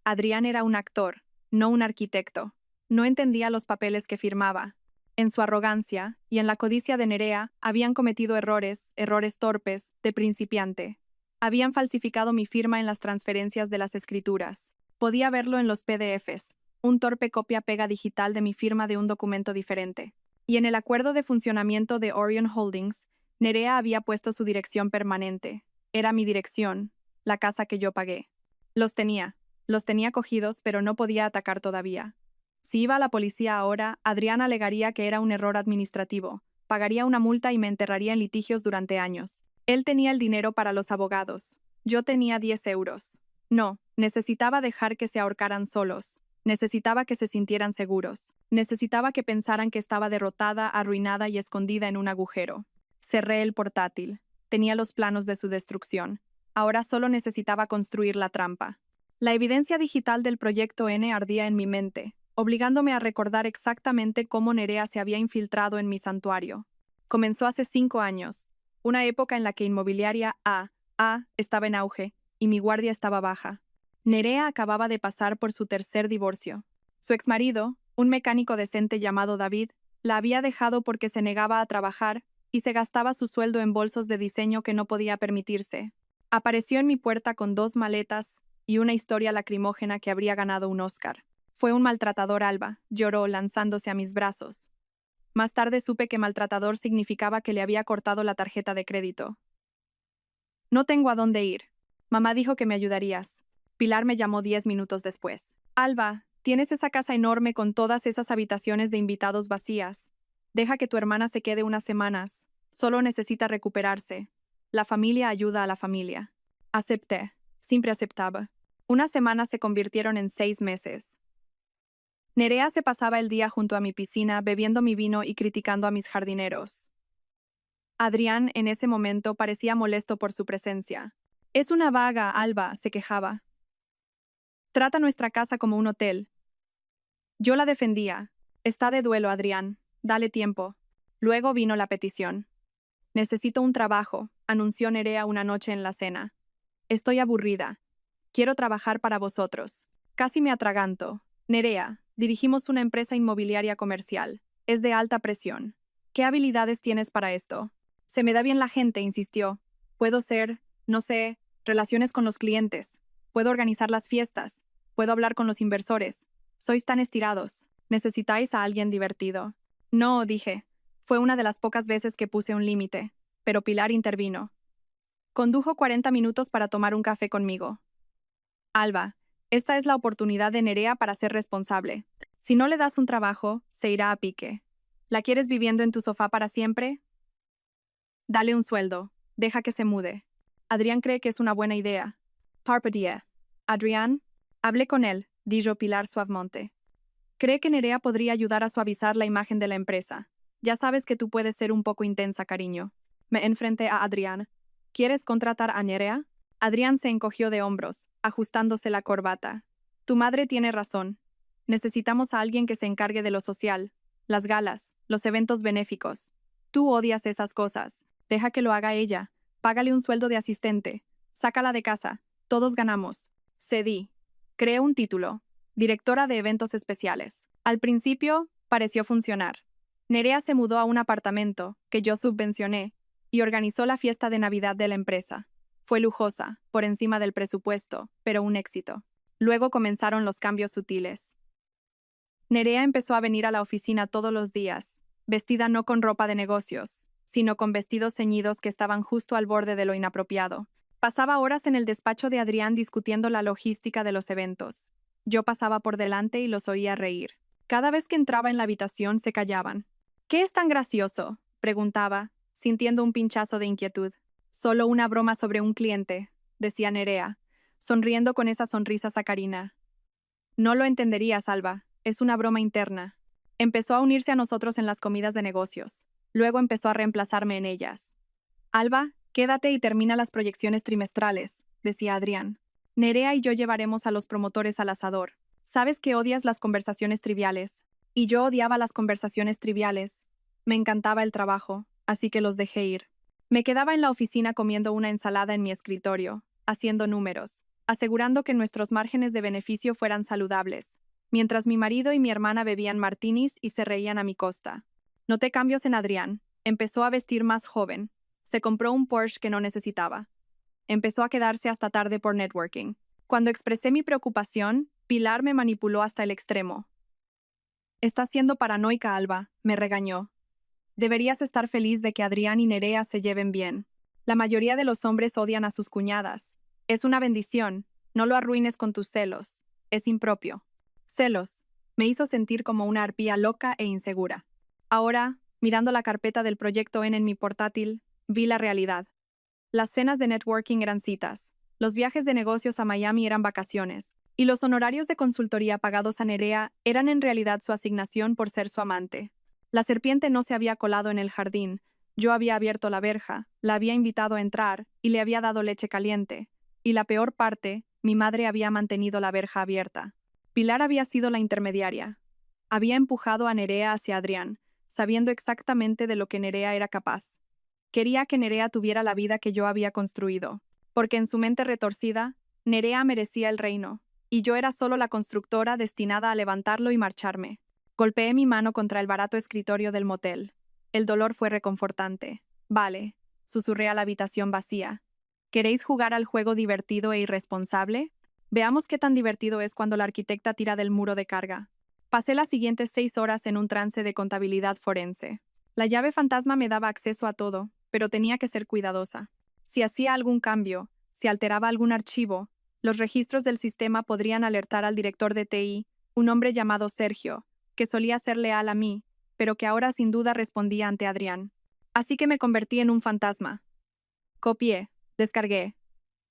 Adrián era un actor, no un arquitecto. No entendía los papeles que firmaba. En su arrogancia y en la codicia de Nerea habían cometido errores torpes, de principiante. Habían falsificado mi firma en las transferencias de las escrituras. Podía verlo en los PDFs, un torpe copia-pega digital de mi firma de un documento diferente. Y en el acuerdo de funcionamiento de Orion Holdings, Nerea había puesto su dirección permanente. Era mi dirección, la casa que yo pagué. Los tenía cogidos, pero no podía atacar todavía. Si iba a la policía ahora, Adrián alegaría que era un error administrativo, pagaría una multa y me enterraría en litigios durante años. Él tenía el dinero para los abogados. Yo tenía 10 euros. No, necesitaba dejar que se ahorcaran solos. Necesitaba que se sintieran seguros. Necesitaba que pensaran que estaba derrotada, arruinada y escondida en un agujero. Cerré el portátil. Tenía los planos de su destrucción. Ahora solo necesitaba construir la trampa. La evidencia digital del proyecto N ardía en mi mente, obligándome a recordar exactamente cómo Nerea se había infiltrado en mi santuario. Comenzó hace 5 años, una época en la que Inmobiliaria A estaba en auge y mi guardia estaba baja. Nerea acababa de pasar por su tercer divorcio. Su exmarido, un mecánico decente llamado David, la había dejado porque se negaba a trabajar y se gastaba su sueldo en bolsos de diseño que no podía permitirse. Apareció en mi puerta con 2 maletas y una historia lacrimógena que habría ganado un Oscar. Fue un maltratador, Alba, lloró lanzándose a mis brazos. Más tarde supe que maltratador significaba que le había cortado la tarjeta de crédito. No tengo a dónde ir. Mamá dijo que me ayudarías. Pilar me llamó 10 minutos después. Alba, tienes esa casa enorme con todas esas habitaciones de invitados vacías. Deja que tu hermana se quede unas semanas. Solo necesita recuperarse. La familia ayuda a la familia. Acepté. Siempre aceptaba. Unas semanas se convirtieron en 6 meses. Nerea se pasaba el día junto a mi piscina bebiendo mi vino y criticando a mis jardineros. Adrián, en ese momento, parecía molesto por su presencia. Es una vaga, Alba, se quejaba. Trata nuestra casa como un hotel. Yo la defendía. Está de duelo, Adrián. Dale tiempo. Luego vino la petición. Necesito un trabajo, anunció Nerea una noche en la cena. Estoy aburrida. Quiero trabajar para vosotros. Casi me atraganto. Nerea, dirigimos una empresa inmobiliaria comercial. Es de alta presión. ¿Qué habilidades tienes para esto? Se me da bien la gente, insistió. Puedo ser, no sé, relaciones con los clientes. Puedo organizar las fiestas. Puedo hablar con los inversores. Sois tan estirados. Necesitáis a alguien divertido. No, dije. Fue una de las pocas veces que puse un límite. Pero Pilar intervino. Condujo 40 minutos para tomar un café conmigo. Alba, esta es la oportunidad de Nerea para ser responsable. Si no le das un trabajo, se irá a pique. ¿La quieres viviendo en tu sofá para siempre? Dale un sueldo. Deja que se mude. Adrián cree que es una buena idea. Parpadía. Adrián, hablé con él, dijo Pilar suavemente. Cree que Nerea podría ayudar a suavizar la imagen de la empresa. Ya sabes que tú puedes ser un poco intensa, cariño. Me enfrenté a Adrián. ¿Quieres contratar a Nerea? Adrián se encogió de hombros, ajustándose la corbata. Tu madre tiene razón. Necesitamos a alguien que se encargue de lo social, las galas, los eventos benéficos. Tú odias esas cosas. Deja que lo haga ella. Págale un sueldo de asistente. Sácala de casa. Todos ganamos. Cedí. Creé un título. Directora de eventos especiales. Al principio, pareció funcionar. Nerea se mudó a un apartamento, que yo subvencioné, y organizó la fiesta de Navidad de la empresa. Fue lujosa, por encima del presupuesto, pero un éxito. Luego comenzaron los cambios sutiles. Nerea empezó a venir a la oficina todos los días, vestida no con ropa de negocios, sino con vestidos ceñidos que estaban justo al borde de lo inapropiado. Pasaba horas en el despacho de Adrián discutiendo la logística de los eventos. Yo pasaba por delante y los oía reír. Cada vez que entraba en la habitación se callaban. ¿Qué es tan gracioso?, preguntaba, sintiendo un pinchazo de inquietud. Solo una broma sobre un cliente, decía Nerea, sonriendo con esa sonrisa sacarina. No lo entenderías, Alba, es una broma interna. Empezó a unirse a nosotros en las comidas de negocios. Luego empezó a reemplazarme en ellas. Alba, quédate y termina las proyecciones trimestrales, decía Adrián. Nerea y yo llevaremos a los promotores al asador. Sabes que odias las conversaciones triviales. Y yo odiaba las conversaciones triviales. Me encantaba el trabajo, así que los dejé ir. Me quedaba en la oficina comiendo una ensalada en mi escritorio, haciendo números, asegurando que nuestros márgenes de beneficio fueran saludables, mientras mi marido y mi hermana bebían martinis y se reían a mi costa. Noté cambios en Adrián. Empezó a vestir más joven. Se compró un Porsche que no necesitaba. Empezó a quedarse hasta tarde por networking. Cuando expresé mi preocupación, Pilar me manipuló hasta el extremo. «Estás siendo paranoica, Alba», me regañó. «Deberías estar feliz de que Adrián y Nerea se lleven bien. La mayoría de los hombres odian a sus cuñadas. Es una bendición. No lo arruines con tus celos. Es impropio». Celos. Me hizo sentir como una arpía loca e insegura. Ahora, mirando la carpeta del Proyecto N en mi portátil, vi la realidad. Las cenas de networking eran citas, los viajes de negocios a Miami eran vacaciones, y los honorarios de consultoría pagados a Nerea eran en realidad su asignación por ser su amante. La serpiente no se había colado en el jardín, yo había abierto la verja, la había invitado a entrar y le había dado leche caliente. Y la peor parte, mi madre había mantenido la verja abierta. Pilar había sido la intermediaria. Había empujado a Nerea hacia Adrián, sabiendo exactamente de lo que Nerea era capaz. Quería que Nerea tuviera la vida que yo había construido, porque en su mente retorcida, Nerea merecía el reino, y yo era solo la constructora destinada a levantarlo y marcharme. Golpeé mi mano contra el barato escritorio del motel. El dolor fue reconfortante. «Vale», susurré a la habitación vacía. «¿Queréis jugar al juego divertido e irresponsable? Veamos qué tan divertido es cuando la arquitecta tira del muro de carga». Pasé las siguientes 6 horas en un trance de contabilidad forense. La llave fantasma me daba acceso a todo, pero tenía que ser cuidadosa. Si hacía algún cambio, si alteraba algún archivo, los registros del sistema podrían alertar al director de TI, un hombre llamado Sergio, que solía ser leal a mí, pero que ahora sin duda respondía ante Adrián. Así que me convertí en un fantasma. Copié, descargué,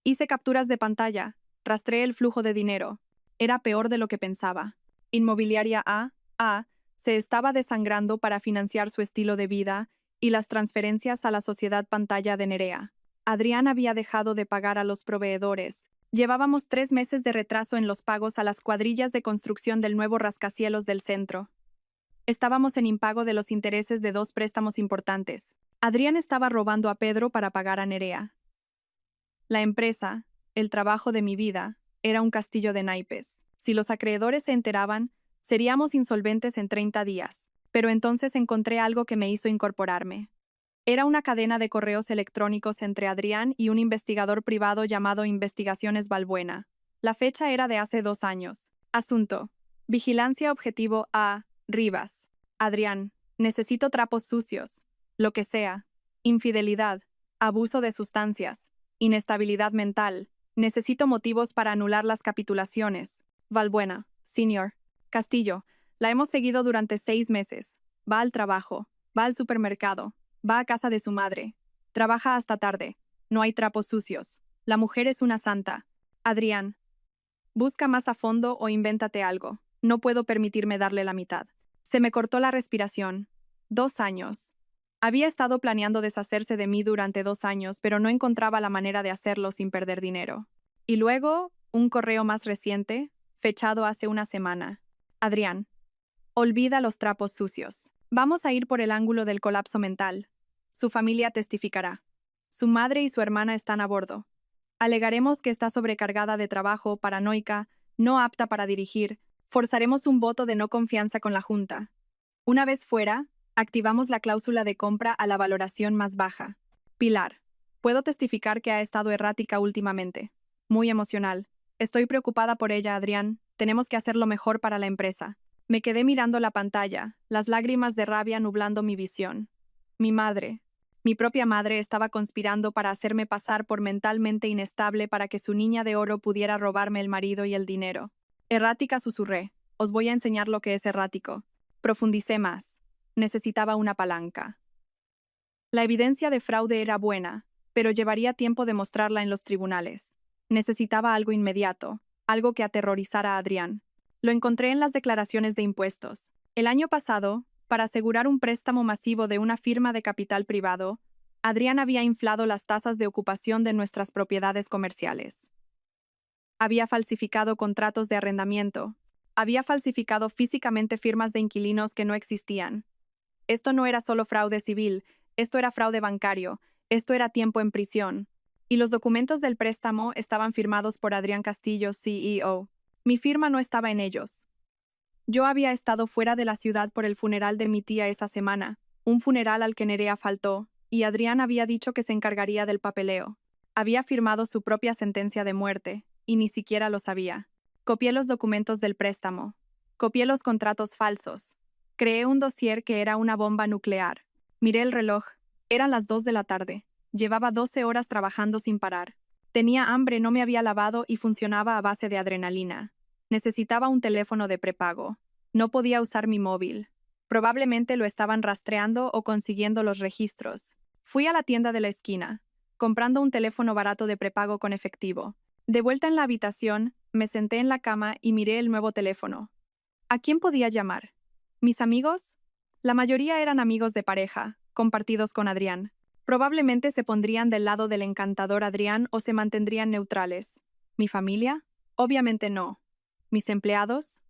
hice capturas de pantalla, rastreé el flujo de dinero. Era peor de lo que pensaba. Inmobiliaria A se estaba desangrando para financiar su estilo de vida y las transferencias a la sociedad pantalla de Nerea. Adrián había dejado de pagar a los proveedores. Llevábamos 3 meses de retraso en los pagos a las cuadrillas de construcción del nuevo rascacielos del centro. Estábamos en impago de los intereses de 2 préstamos importantes. Adrián estaba robando a Pedro para pagar a Nerea. La empresa, el trabajo de mi vida, era un castillo de naipes. Si los acreedores se enteraban, seríamos insolventes en 30 días. Pero entonces encontré algo que me hizo incorporarme. Era una cadena de correos electrónicos entre Adrián y un investigador privado llamado Investigaciones Balbuena. La fecha era de hace 2 años. Asunto: vigilancia objetivo A. Rivas. Adrián: necesito trapos sucios. Lo que sea. Infidelidad. Abuso de sustancias. Inestabilidad mental. Necesito motivos para anular las capitulaciones. Balbuena, Senior. Castillo: la hemos seguido durante 6 meses. Va al trabajo. Va al supermercado. Va a casa de su madre. Trabaja hasta tarde. No hay trapos sucios. La mujer es una santa. Adrián: busca más a fondo o invéntate algo. No puedo permitirme darle la mitad. Se me cortó la respiración. 2 años. Había estado planeando deshacerse de mí durante 2 años, pero no encontraba la manera de hacerlo sin perder dinero. Y luego, un correo más reciente, fechado hace una semana. Adrián: olvida los trapos sucios. Vamos a ir por el ángulo del colapso mental. Su familia testificará. Su madre y su hermana están a bordo. Alegaremos que está sobrecargada de trabajo, paranoica, no apta para dirigir. Forzaremos un voto de no confianza con la Junta. Una vez fuera, activamos la cláusula de compra a la valoración más baja. Pilar. Puedo testificar que ha estado errática últimamente. Muy emocional. Estoy preocupada por ella, Adrián. Tenemos que hacer lo mejor para la empresa. Me quedé mirando la pantalla, las lágrimas de rabia nublando mi visión. Mi madre. Mi propia madre estaba conspirando para hacerme pasar por mentalmente inestable para que su niña de oro pudiera robarme el marido y el dinero. Errática, susurré. Os voy a enseñar lo que es errático. Profundicé más. Necesitaba una palanca. La evidencia de fraude era buena, pero llevaría tiempo demostrarla en los tribunales. Necesitaba algo inmediato, algo que aterrorizara a Adrián. Lo encontré en las declaraciones de impuestos. El año pasado, para asegurar un préstamo masivo de una firma de capital privado, Adrián había inflado las tasas de ocupación de nuestras propiedades comerciales. Había falsificado contratos de arrendamiento. Había falsificado físicamente firmas de inquilinos que no existían. Esto no era solo fraude civil, esto era fraude bancario, esto era tiempo en prisión. Y los documentos del préstamo estaban firmados por Adrián Castillo, CEO. Mi firma no estaba en ellos. Yo había estado fuera de la ciudad por el funeral de mi tía esa semana, un funeral al que Nerea faltó, y Adrián había dicho que se encargaría del papeleo. Había firmado su propia sentencia de muerte, y ni siquiera lo sabía. Copié los documentos del préstamo. Copié los contratos falsos. Creé un dossier que era una bomba nuclear. Miré el reloj. Eran las 2 de la tarde. Llevaba 12 horas trabajando sin parar. Tenía hambre, no me había lavado y funcionaba a base de adrenalina. Necesitaba un teléfono de prepago. No podía usar mi móvil. Probablemente lo estaban rastreando o consiguiendo los registros. Fui a la tienda de la esquina, comprando un teléfono barato de prepago con efectivo. De vuelta en la habitación, me senté en la cama y miré el nuevo teléfono. ¿A quién podía llamar? ¿Mis amigos? La mayoría eran amigos de pareja, compartidos con Adrián. Probablemente se pondrían del lado del encantador Adrián o se mantendrían neutrales. ¿Mi familia? Obviamente no. ¿Mis empleados?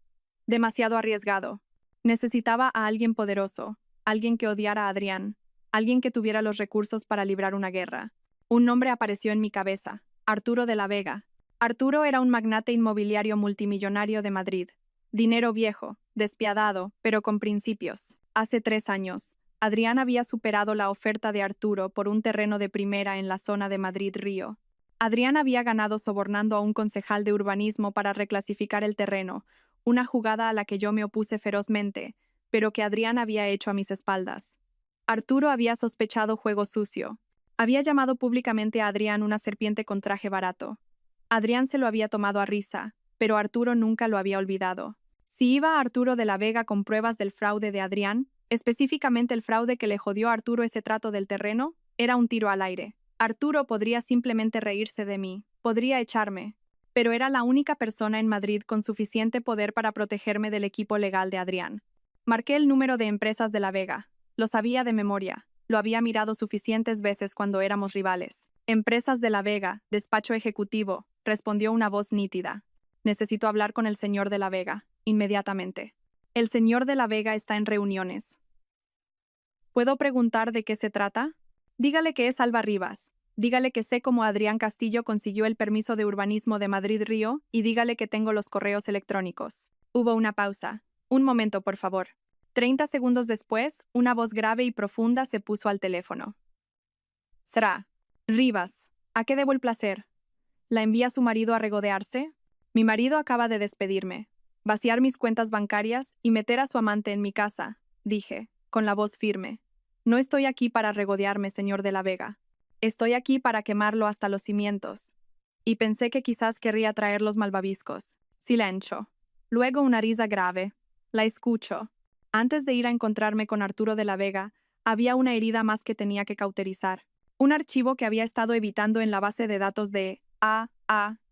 Demasiado arriesgado. Necesitaba a alguien poderoso, alguien que odiara a Adrián, alguien que tuviera los recursos para librar una guerra. Un nombre apareció en mi cabeza: Arturo de la Vega. Arturo era un magnate inmobiliario multimillonario de Madrid. Dinero viejo, despiadado, pero con principios. Hace 3 años, Adrián había superado la oferta de Arturo por un terreno de primera en la zona de Madrid-Río. Adrián había ganado sobornando a un concejal de urbanismo para reclasificar el terreno, una jugada a la que yo me opuse ferozmente, pero que Adrián había hecho a mis espaldas. Arturo había sospechado juego sucio. Había llamado públicamente a Adrián una serpiente con traje barato. Adrián se lo había tomado a risa, pero Arturo nunca lo había olvidado. Si iba Arturo de la Vega con pruebas del fraude de Adrián, específicamente el fraude que le jodió a Arturo ese trato del terreno, era un tiro al aire. Arturo podría simplemente reírse de mí, podría echarme, pero era la única persona en Madrid con suficiente poder para protegerme del equipo legal de Adrián. Marqué el número de empresas de la Vega. Lo sabía de memoria. Lo había mirado suficientes veces cuando éramos rivales. Empresas de la Vega, despacho ejecutivo, respondió una voz nítida. Necesito hablar con el señor de la Vega, inmediatamente. El señor de la Vega está en reuniones. ¿Puedo preguntar de qué se trata? Dígale que es Alba Rivas. Dígale que sé cómo Adrián Castillo consiguió el permiso de urbanismo de Madrid-Río y dígale que tengo los correos electrónicos. Hubo una pausa. Un momento, por favor. 30 segundos después, una voz grave y profunda se puso al teléfono. Será. Rivas. ¿A qué debo el placer? ¿La envía su marido a regodearse? Mi marido acaba de despedirme, vaciar mis cuentas bancarias y meter a su amante en mi casa, dije, con la voz firme. No estoy aquí para regodearme, señor de la Vega. Estoy aquí para quemarlo hasta los cimientos. Y pensé que quizás querría traer los malvaviscos. Silencio. Luego una risa grave. La escucho. Antes de ir a encontrarme con Arturo de la Vega, había una herida más que tenía que cauterizar. Un archivo que había estado evitando en la base de datos de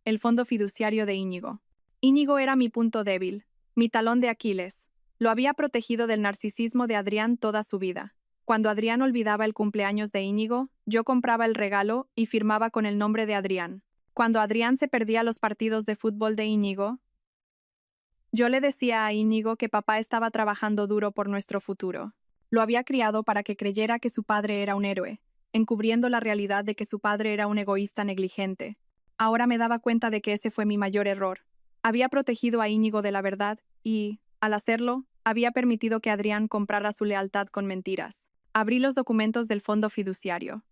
el fondo fiduciario de Íñigo. Íñigo era mi punto débil, mi talón de Aquiles. Lo había protegido del narcisismo de Adrián toda su vida. Cuando Adrián olvidaba el cumpleaños de Íñigo, yo compraba el regalo y firmaba con el nombre de Adrián. Cuando Adrián se perdía los partidos de fútbol de Íñigo, yo le decía a Íñigo que papá estaba trabajando duro por nuestro futuro. Lo había criado para que creyera que su padre era un héroe. encubriendo la realidad de que su padre era un egoísta negligente. Ahora me daba cuenta de que ese fue mi mayor error. Había protegido a Íñigo de la verdad y, al hacerlo, había permitido que Adrián comprara su lealtad con mentiras. Abrí los documentos del fondo fiduciario.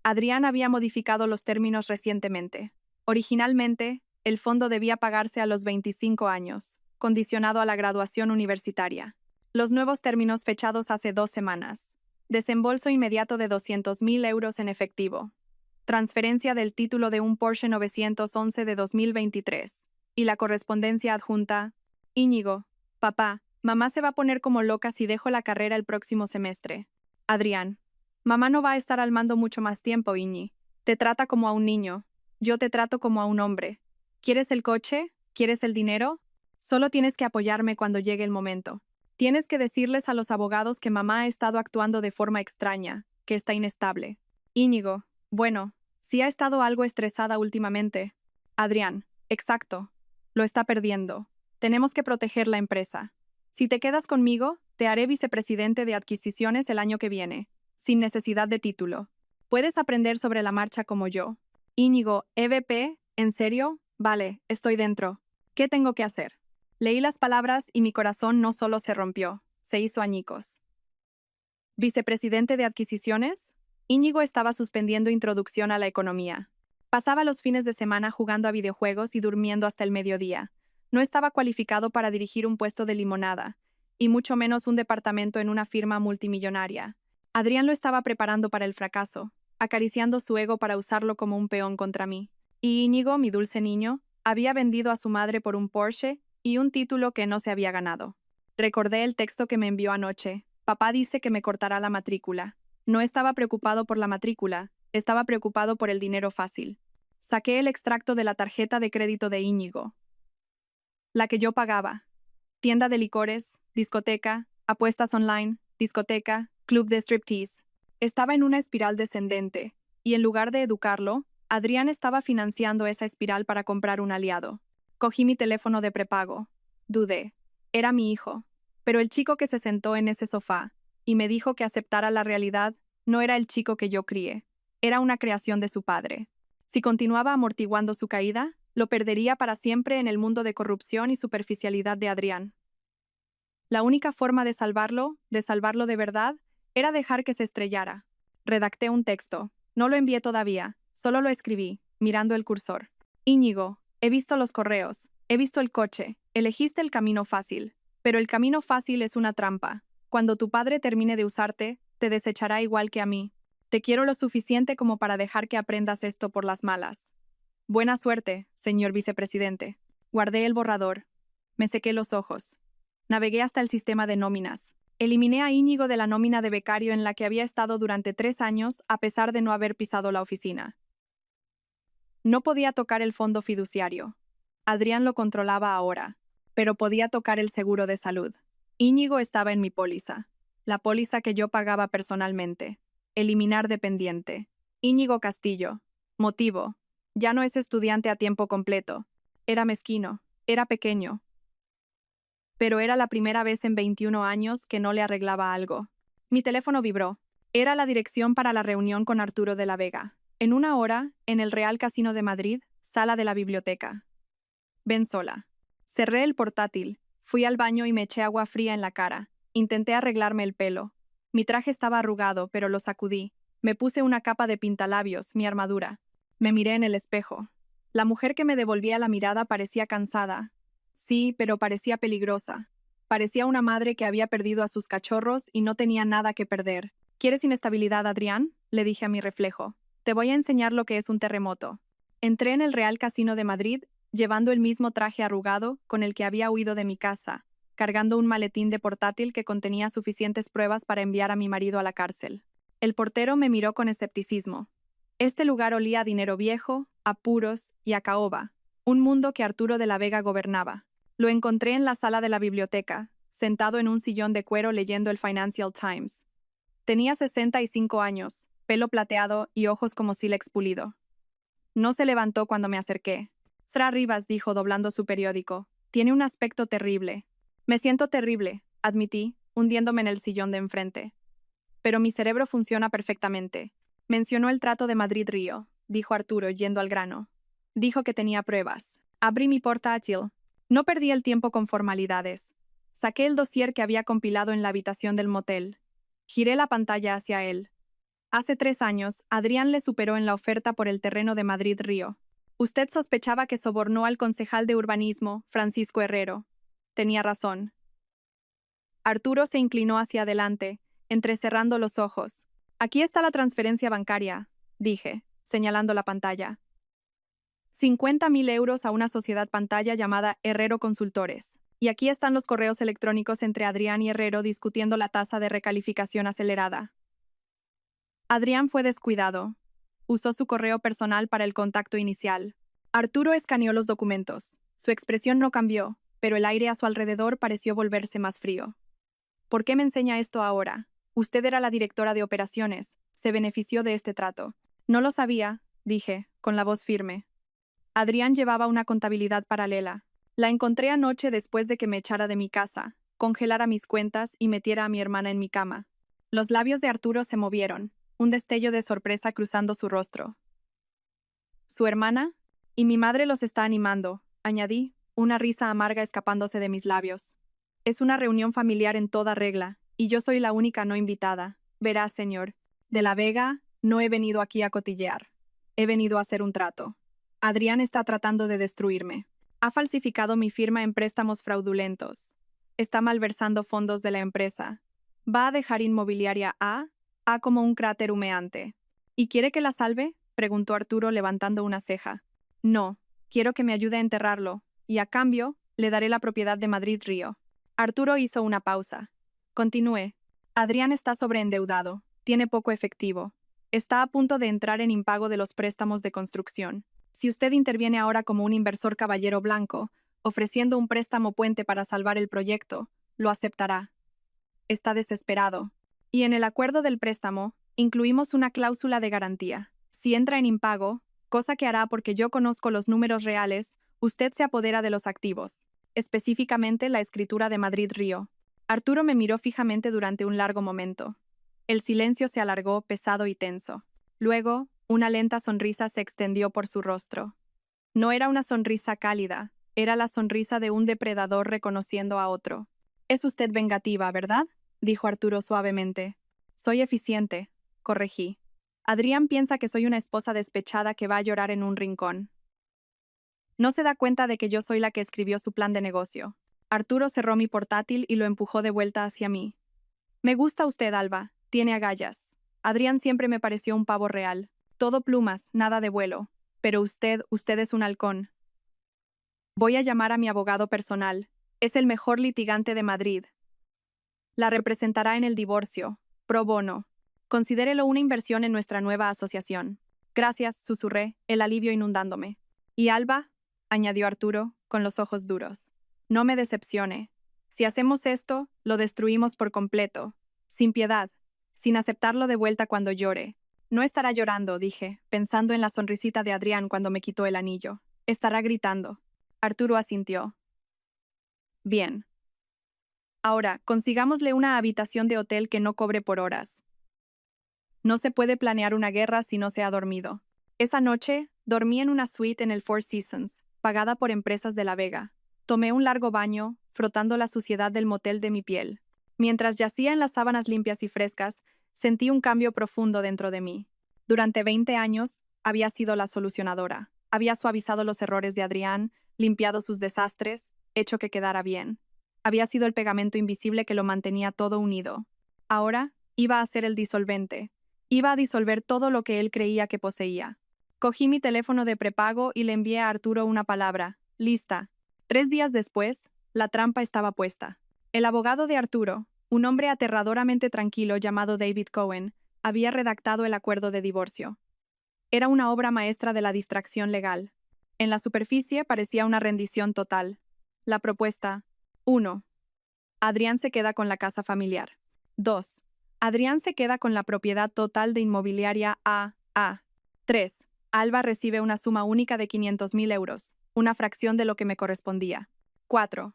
Adrián había modificado los términos recientemente. Originalmente, el fondo debía pagarse a los 25 años, condicionado a la graduación universitaria. Los nuevos términos fechados hace 2 semanas. Desembolso inmediato de 200.000 euros en efectivo. Transferencia del título de un Porsche 911 de 2023. Y la correspondencia adjunta. Íñigo, papá, mamá se va a poner como loca si dejo la carrera el próximo semestre. Adrián, mamá no va a estar al mando mucho más tiempo, Iñi. Te trata como a un niño. Yo te trato como a un hombre. ¿Quieres el coche? ¿Quieres el dinero? Solo tienes que apoyarme cuando llegue el momento. Tienes que decirles a los abogados que mamá ha estado actuando de forma extraña, que está inestable. Íñigo, bueno, sí ha estado algo estresada últimamente. Adrián, exacto. Lo está perdiendo. Tenemos que proteger la empresa. Si te quedas conmigo, te haré vicepresidente de adquisiciones el año que viene, sin necesidad de título. Puedes aprender sobre la marcha como yo. Íñigo, EVP, ¿en serio? Vale, estoy dentro. ¿Qué tengo que hacer? Leí las palabras y mi corazón no solo se rompió, se hizo añicos. ¿Vicepresidente de adquisiciones? Íñigo estaba suspendiendo introducción a la economía. Pasaba los fines de semana jugando a videojuegos y durmiendo hasta el mediodía. No estaba cualificado para dirigir un puesto de limonada, y mucho menos un departamento en una firma multimillonaria. Adrián lo estaba preparando para el fracaso, acariciando su ego para usarlo como un peón contra mí. Y Íñigo, mi dulce niño, había vendido a su madre por un Porsche y un título que no se había ganado. Recordé el texto que me envió anoche. Papá dice que me cortará la matrícula. No estaba preocupado por la matrícula, estaba preocupado por el dinero fácil. Saqué el extracto de la tarjeta de crédito de Íñigo. La que yo pagaba. Tienda de licores, discoteca, apuestas online, discoteca, club de striptease. Estaba en una espiral descendente, y en lugar de educarlo, Adrián estaba financiando esa espiral para comprar un aliado. Cogí mi teléfono de prepago. Dudé. Era mi hijo. Pero el chico que se sentó en ese sofá y me dijo que aceptara la realidad no era el chico que yo crié. Era una creación de su padre. Si continuaba amortiguando su caída, lo perdería para siempre en el mundo de corrupción y superficialidad de Adrián. La única forma de salvarlo de verdad, era dejar que se estrellara. Redacté un texto. No lo envié todavía, solo lo escribí, mirando el cursor. Íñigo, he visto los correos, he visto el coche, elegiste el camino fácil. Pero el camino fácil es una trampa. Cuando tu padre termine de usarte, te desechará igual que a mí. Te quiero lo suficiente como para dejar que aprendas esto por las malas. Buena suerte, señor vicepresidente. Guardé el borrador. Me sequé los ojos. Navegué hasta el sistema de nóminas. Eliminé a Íñigo de la nómina de becario en la que había estado durante 3 años a pesar de no haber pisado la oficina. No podía tocar el fondo fiduciario. Adrián lo controlaba ahora, pero podía tocar el seguro de salud. Íñigo estaba en mi póliza, la póliza que yo pagaba personalmente. Eliminar dependiente. Íñigo Castillo. Motivo. Ya no es estudiante a tiempo completo. Era mezquino, era pequeño. Pero era la primera vez en 21 años que no le arreglaba algo. Mi teléfono vibró. Era la dirección para la reunión con Arturo de la Vega. En 1 hora, en el Real Casino de Madrid, sala de la biblioteca. Ven sola. Cerré el portátil, fui al baño y me eché agua fría en la cara. Intenté arreglarme el pelo. Mi traje estaba arrugado, pero lo sacudí. Me puse una capa de pintalabios, mi armadura. Me miré en el espejo. La mujer que me devolvía la mirada parecía cansada. Sí, pero parecía peligrosa. Parecía una madre que había perdido a sus cachorros y no tenía nada que perder. ¿Quieres inestabilidad, Adrián? Le dije a mi reflejo. Te voy a enseñar lo que es un terremoto. Entré en el Real Casino de Madrid, llevando el mismo traje arrugado con el que había huido de mi casa, cargando un maletín de portátil que contenía suficientes pruebas para enviar a mi marido a la cárcel. El portero me miró con escepticismo. Este lugar olía a dinero viejo, a puros y a caoba, un mundo que Arturo de la Vega gobernaba. Lo encontré en la sala de la biblioteca, sentado en un sillón de cuero leyendo el Financial Times. Tenía 65 años, pelo plateado y ojos como sílex pulido. No se levantó cuando me acerqué. Sra Rivas dijo doblando su periódico. Tiene un aspecto terrible. Me siento terrible, admití, hundiéndome en el sillón de enfrente. pero mi cerebro funciona perfectamente. Mencionó el trato de Madrid-Río, dijo Arturo yendo al grano. Dijo que tenía pruebas. Abrí mi portátil. No perdí el tiempo con formalidades. Saqué el dossier que había compilado en la habitación del motel. Giré la pantalla hacia él. Hace 3 años, Adrián le superó en la oferta por el terreno de Madrid-Río. Usted sospechaba que sobornó al concejal de urbanismo, Francisco Herrero. Tenía razón. Arturo se inclinó hacia adelante, entrecerrando los ojos. Aquí está la transferencia bancaria, dije, señalando la pantalla. 50.000 euros a una sociedad pantalla llamada Herrero Consultores. Y aquí están los correos electrónicos entre Adrián y Herrero discutiendo la tasa de recalificación acelerada. Adrián fue descuidado. Usó su correo personal para el contacto inicial. Arturo escaneó los documentos. Su expresión no cambió, pero el aire a su alrededor pareció volverse más frío. ¿Por qué me enseña esto ahora? Usted era la directora de operaciones. Se benefició de este trato. No lo sabía, dije, con la voz firme. Adrián llevaba una contabilidad paralela. La encontré anoche después de que me echara de mi casa, congelara mis cuentas y metiera a mi hermana en mi cama. Los labios de Arturo se movieron, un destello de sorpresa cruzando su rostro. ¿Su hermana? Y mi madre los está animando, añadí, una risa amarga escapándose de mis labios. Es una reunión familiar en toda regla, y yo soy la única no invitada. Verá, señor, de la Vega, no he venido aquí a cotillear. He venido a hacer un trato. Adrián está tratando de destruirme. Ha falsificado mi firma en préstamos fraudulentos. Está malversando fondos de la empresa. Va a dejar Inmobiliaria A como un cráter humeante. ¿Y quiere que la salve?, preguntó Arturo levantando una ceja. No, quiero que me ayude a enterrarlo, y a cambio, le daré la propiedad de Madrid-Río. Arturo hizo una pausa. Continué. Adrián está sobreendeudado, tiene poco efectivo. Está a punto de entrar en impago de los préstamos de construcción. Si usted interviene ahora como un inversor caballero blanco, ofreciendo un préstamo puente para salvar el proyecto, lo aceptará. Está desesperado. Y en el acuerdo del préstamo, incluimos una cláusula de garantía. Si entra en impago, cosa que hará porque yo conozco los números reales, usted se apodera de los activos, específicamente la escritura de Madrid-Río. Arturo me miró fijamente durante un largo momento. El silencio se alargó, pesado y tenso. Luego, una lenta sonrisa se extendió por su rostro. No era una sonrisa cálida, era la sonrisa de un depredador reconociendo a otro. Es usted vengativa, ¿verdad?, dijo Arturo suavemente. Soy eficiente, corregí. Adrián piensa que soy una esposa despechada que va a llorar en un rincón. No se da cuenta de que yo soy la que escribió su plan de negocio. Arturo cerró mi portátil y lo empujó de vuelta hacia mí. Me gusta usted, Alba, tiene agallas. Adrián siempre me pareció un pavo real. Todo plumas, nada de vuelo. Pero usted es un halcón. Voy a llamar a mi abogado personal. Es el mejor litigante de Madrid. La representará en el divorcio, pro bono. Considérelo una inversión en nuestra nueva asociación. Gracias, susurré, el alivio inundándome. Y Alba, añadió Arturo, con los ojos duros. No me decepcione. Si hacemos esto, lo destruimos por completo. Sin piedad. Sin aceptarlo de vuelta cuando llore. No estará llorando, dije, pensando en la sonrisita de Adrián cuando me quitó el anillo. Estará gritando. Arturo asintió. Bien. Ahora, consigámosle una habitación de hotel que no cobre por horas. No se puede planear una guerra si no se ha dormido. Esa noche, dormí en una suite en el Four Seasons, pagada por empresas de La Vega. Tomé un largo baño, frotando la suciedad del motel de mi piel. Mientras yacía en las sábanas limpias y frescas, sentí un cambio profundo dentro de mí. Durante 20 años, había sido la solucionadora. Había suavizado los errores de Adrián, limpiado sus desastres, hecho que quedara bien. Había sido el pegamento invisible que lo mantenía todo unido. Ahora, iba a ser el disolvente. Iba a disolver todo lo que él creía que poseía. Cogí mi teléfono de prepago y le envié a Arturo una palabra. Lista. 3 días después, la trampa estaba puesta. El abogado de Arturo, un hombre aterradoramente tranquilo llamado David Cohen, había redactado el acuerdo de divorcio. Era una obra maestra de la distracción legal. En la superficie parecía una rendición total. La propuesta: 1. Adrián se queda con la casa familiar. 2. Adrián se queda con la propiedad total de Inmobiliaria A. 3. Alba recibe una suma única de 500.000 euros, una fracción de lo que me correspondía. 4.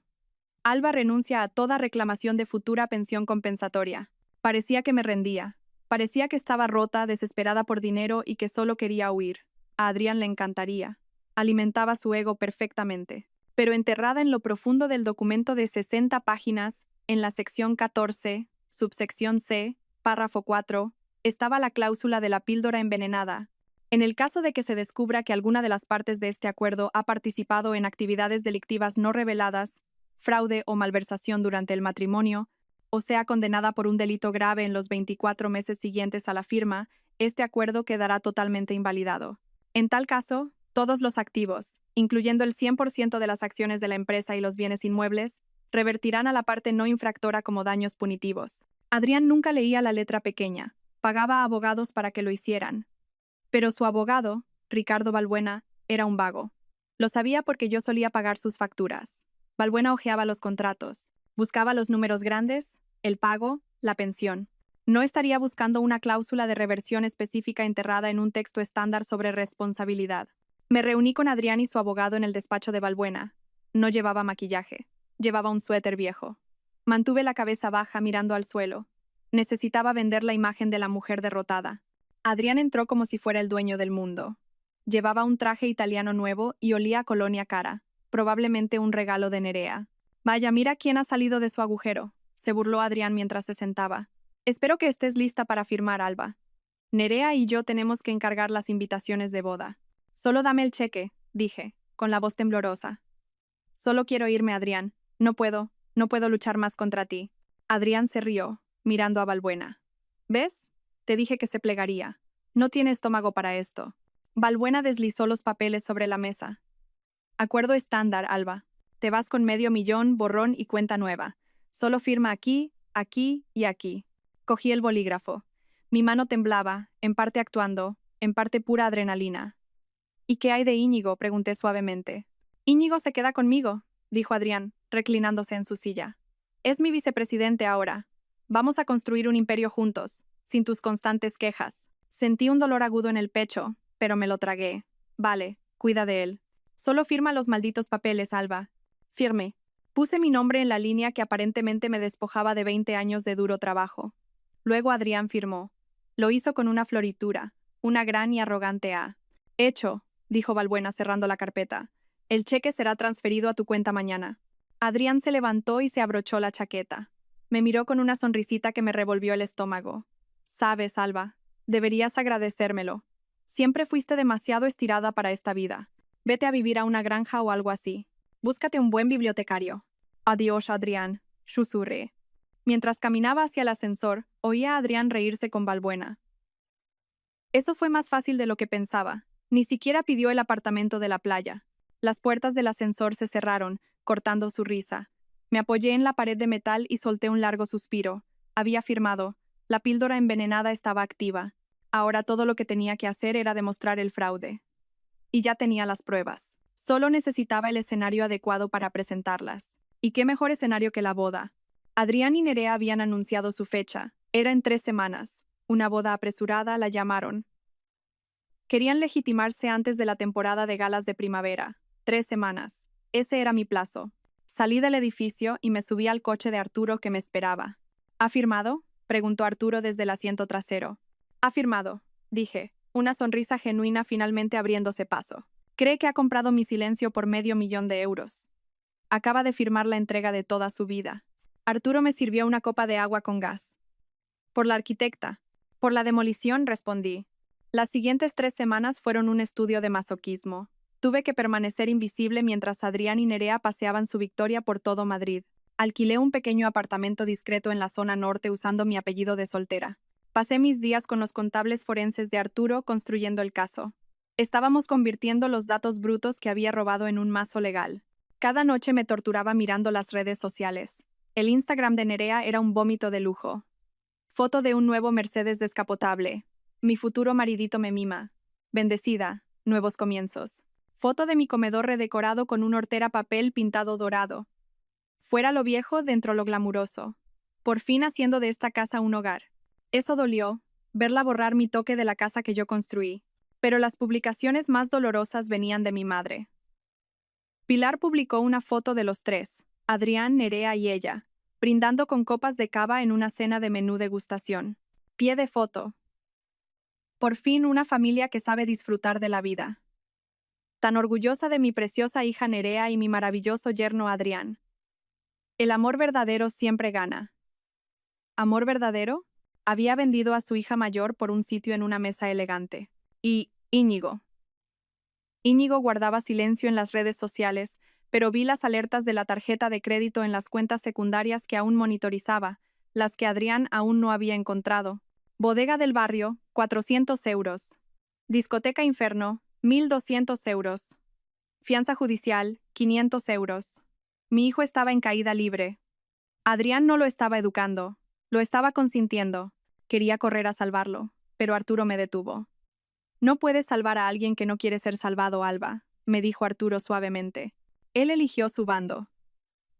Alba renuncia a toda reclamación de futura pensión compensatoria. Parecía que me rendía. Parecía que estaba rota, desesperada por dinero y que solo quería huir. A Adrián le encantaría. Alimentaba su ego perfectamente. Pero enterrada en lo profundo del documento de 60 páginas, en la sección 14, subsección C, párrafo 4, estaba la cláusula de la píldora envenenada. En el caso de que se descubra que alguna de las partes de este acuerdo ha participado en actividades delictivas no reveladas, fraude o malversación durante el matrimonio, o sea condenada por un delito grave en los 24 meses siguientes a la firma, este acuerdo quedará totalmente invalidado. En tal caso, todos los activos, incluyendo el 100% de las acciones de la empresa y los bienes inmuebles, revertirán a la parte no infractora como daños punitivos. Adrián nunca leía la letra pequeña, pagaba a abogados para que lo hicieran. Pero su abogado, Ricardo Balbuena, era un vago. Lo sabía porque yo solía pagar sus facturas. Balbuena hojeaba los contratos, buscaba los números grandes, el pago, la pensión. No estaría buscando una cláusula de reversión específica enterrada en un texto estándar sobre responsabilidad. Me reuní con Adrián y su abogado en el despacho de Balbuena. No llevaba maquillaje. Llevaba un suéter viejo. Mantuve la cabeza baja mirando al suelo. Necesitaba vender la imagen de la mujer derrotada. Adrián entró como si fuera el dueño del mundo. Llevaba un traje italiano nuevo y olía a colonia cara, probablemente un regalo de Nerea. Vaya, mira quién ha salido de su agujero, se burló Adrián mientras se sentaba. Espero que estés lista para firmar, Alba. Nerea y yo tenemos que encargar las invitaciones de boda. Solo dame el cheque, dije, con la voz temblorosa. Solo quiero irme, Adrián. No puedo luchar más contra ti. Adrián se rió, mirando a Balbuena. ¿Ves? Te dije que se plegaría. No tiene estómago para esto. Balbuena deslizó los papeles sobre la mesa. Acuerdo estándar, Alba. Te vas con $500,000, borrón y cuenta nueva. Solo firma aquí, aquí y aquí. Cogí el bolígrafo. Mi mano temblaba, en parte actuando, en parte pura adrenalina. ¿Y qué hay de Íñigo?, pregunté suavemente. Íñigo se queda conmigo, dijo Adrián, reclinándose en su silla. Es mi vicepresidente ahora. Vamos a construir un imperio juntos, sin tus constantes quejas. Sentí un dolor agudo en el pecho, pero me lo tragué. Vale, cuida de él. Solo firma los malditos papeles, Alba. Firme. Puse mi nombre en la línea que aparentemente me despojaba de 20 años de duro trabajo. Luego Adrián firmó. Lo hizo con una floritura, una gran y arrogante A. Hecho, dijo Balbuena cerrando la carpeta. El cheque será transferido a tu cuenta mañana. Adrián se levantó y se abrochó la chaqueta. Me miró con una sonrisita que me revolvió el estómago. Sabes, Alba, deberías agradecérmelo. Siempre fuiste demasiado estirada para esta vida. Vete a vivir a una granja o algo así. Búscate un buen bibliotecario. Adiós, Adrián, susurré. Mientras caminaba hacia el ascensor, oía a Adrián reírse con Balbuena. Eso fue más fácil de lo que pensaba. Ni siquiera pidió el apartamento de la playa. Las puertas del ascensor se cerraron, cortando su risa. Me apoyé en la pared de metal y solté un largo suspiro. Había firmado. La píldora envenenada estaba activa. Ahora todo lo que tenía que hacer era demostrar el fraude. Y ya tenía las pruebas. Solo necesitaba el escenario adecuado para presentarlas. ¿Y qué mejor escenario que la boda? Adrián y Nerea habían anunciado su fecha. Era en 3 semanas. Una boda apresurada, la llamaron. Querían legitimarse antes de la temporada de galas de primavera. 3 semanas. Ese era mi plazo. Salí del edificio y me subí al coche de Arturo que me esperaba. ¿Ha firmado?, preguntó Arturo desde el asiento trasero. Ha firmado, dije, una sonrisa genuina finalmente abriéndose paso. Cree que ha comprado mi silencio por $500,000. Acaba de firmar la entrega de toda su vida. Arturo me sirvió una copa de agua con gas. Por la arquitecta. Por la demolición, respondí. Las siguientes 3 semanas fueron un estudio de masoquismo. Tuve que permanecer invisible mientras Adrián y Nerea paseaban su victoria por todo Madrid. Alquilé un pequeño apartamento discreto en la zona norte usando mi apellido de soltera. Pasé mis días con los contables forenses de Arturo construyendo el caso. Estábamos convirtiendo los datos brutos que había robado en un mazo legal. Cada noche me torturaba mirando las redes sociales. El Instagram de Nerea era un vómito de lujo. Foto de un nuevo Mercedes descapotable. Mi futuro maridito me mima. Bendecida. Nuevos comienzos. Foto de mi comedor redecorado con un hortera papel pintado dorado. Fuera lo viejo, dentro lo glamuroso. Por fin haciendo de esta casa un hogar. Eso dolió, verla borrar mi toque de la casa que yo construí. Pero las publicaciones más dolorosas venían de mi madre. Pilar publicó una foto de los 3, Adrián, Nerea y ella. brindando con copas de cava en una cena de menú degustación. Pie de foto. Por fin una familia que sabe disfrutar de la vida. Tan orgullosa de mi preciosa hija Nerea y mi maravilloso yerno Adrián. El amor verdadero siempre gana. ¿Amor verdadero? Había vendido a su hija mayor por un sitio en una mesa elegante. Y Íñigo. Íñigo guardaba silencio en las redes sociales, pero vi las alertas de la tarjeta de crédito en las cuentas secundarias que aún monitorizaba, las que Adrián aún no había encontrado. Bodega del barrio, 400 euros. Discoteca Inferno, 1.200 euros. Fianza judicial, 500 euros. Mi hijo estaba en caída libre. Adrián no lo estaba educando, lo estaba consintiendo. Quería correr a salvarlo, pero Arturo me detuvo. No puedes salvar a alguien que no quiere ser salvado, Alba, me dijo Arturo suavemente. Él eligió su bando.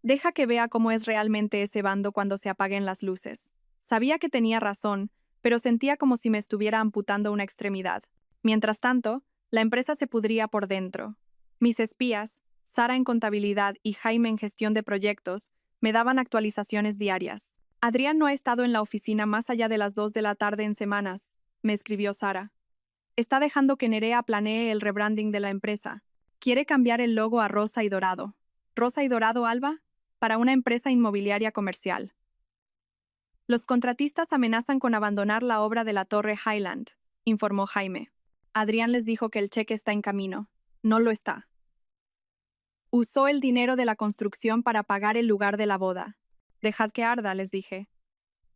Deja que vea cómo es realmente ese bando cuando se apaguen las luces. Sabía que tenía razón, pero sentía como si me estuviera amputando una extremidad. Mientras tanto, la empresa se pudría por dentro. Mis espías, Sara en contabilidad y Jaime en gestión de proyectos, me daban actualizaciones diarias. Adrián no ha estado en la oficina más allá de las 2 de la tarde en semanas, me escribió Sara. Está dejando que Nerea planee el rebranding de la empresa. Quiere cambiar el logo a rosa y dorado. ¿Rosa y dorado, Alba? Para una empresa inmobiliaria comercial. Los contratistas amenazan con abandonar la obra de la Torre Highland, informó Jaime. Adrián les dijo que el cheque está en camino. No lo está. Usó el dinero de la construcción para pagar el lugar de la boda. Dejad que arda, les dije.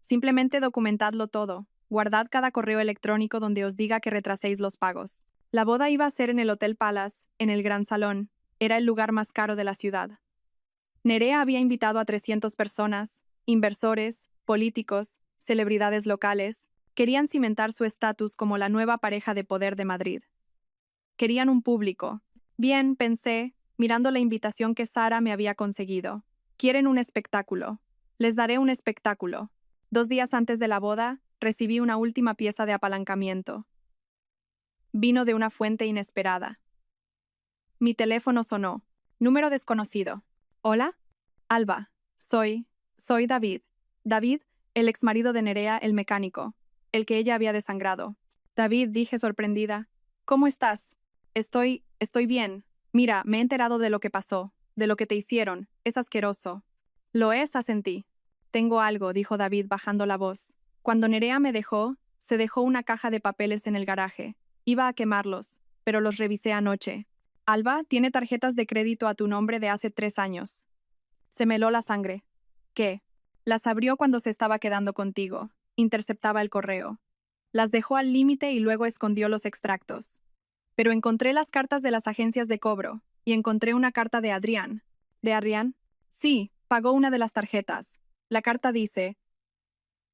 Simplemente documentadlo todo. Guardad cada correo electrónico donde os diga que retraséis los pagos. La boda iba a ser en el Hotel Palace, en el Gran Salón. Era el lugar más caro de la ciudad. Nerea había invitado a 300 personas, inversores, políticos, celebridades locales. Querían cimentar su estatus como la nueva pareja de poder de Madrid. Querían un público. Bien, pensé, mirando la invitación que Sara me había conseguido. Quieren un espectáculo. Les daré un espectáculo. 2 días antes de la boda, recibí una última pieza de apalancamiento. Vino de una fuente inesperada. Mi teléfono sonó. Número desconocido. ¿Hola? Alba. Soy David. David, el exmarido de Nerea, el mecánico. El que ella había desangrado. David, dije sorprendida. ¿Cómo estás? Estoy bien. Mira, me he enterado de lo que pasó, de lo que te hicieron. Es asqueroso. Lo es, asentí. Tengo algo, dijo David bajando la voz. Cuando Nerea me dejó, se dejó una caja de papeles en el garaje. Iba a quemarlos, pero los revisé anoche. Alba tiene tarjetas de crédito a tu nombre de hace 3 años. Se me heló la sangre. ¿Qué? Las abrió cuando se estaba quedando contigo. Interceptaba el correo. Las dejó al límite y luego escondió los extractos. Pero encontré las cartas de las agencias de cobro, y encontré una carta de Adrián. ¿De Adrián? Sí, pagó una de las tarjetas. La carta dice: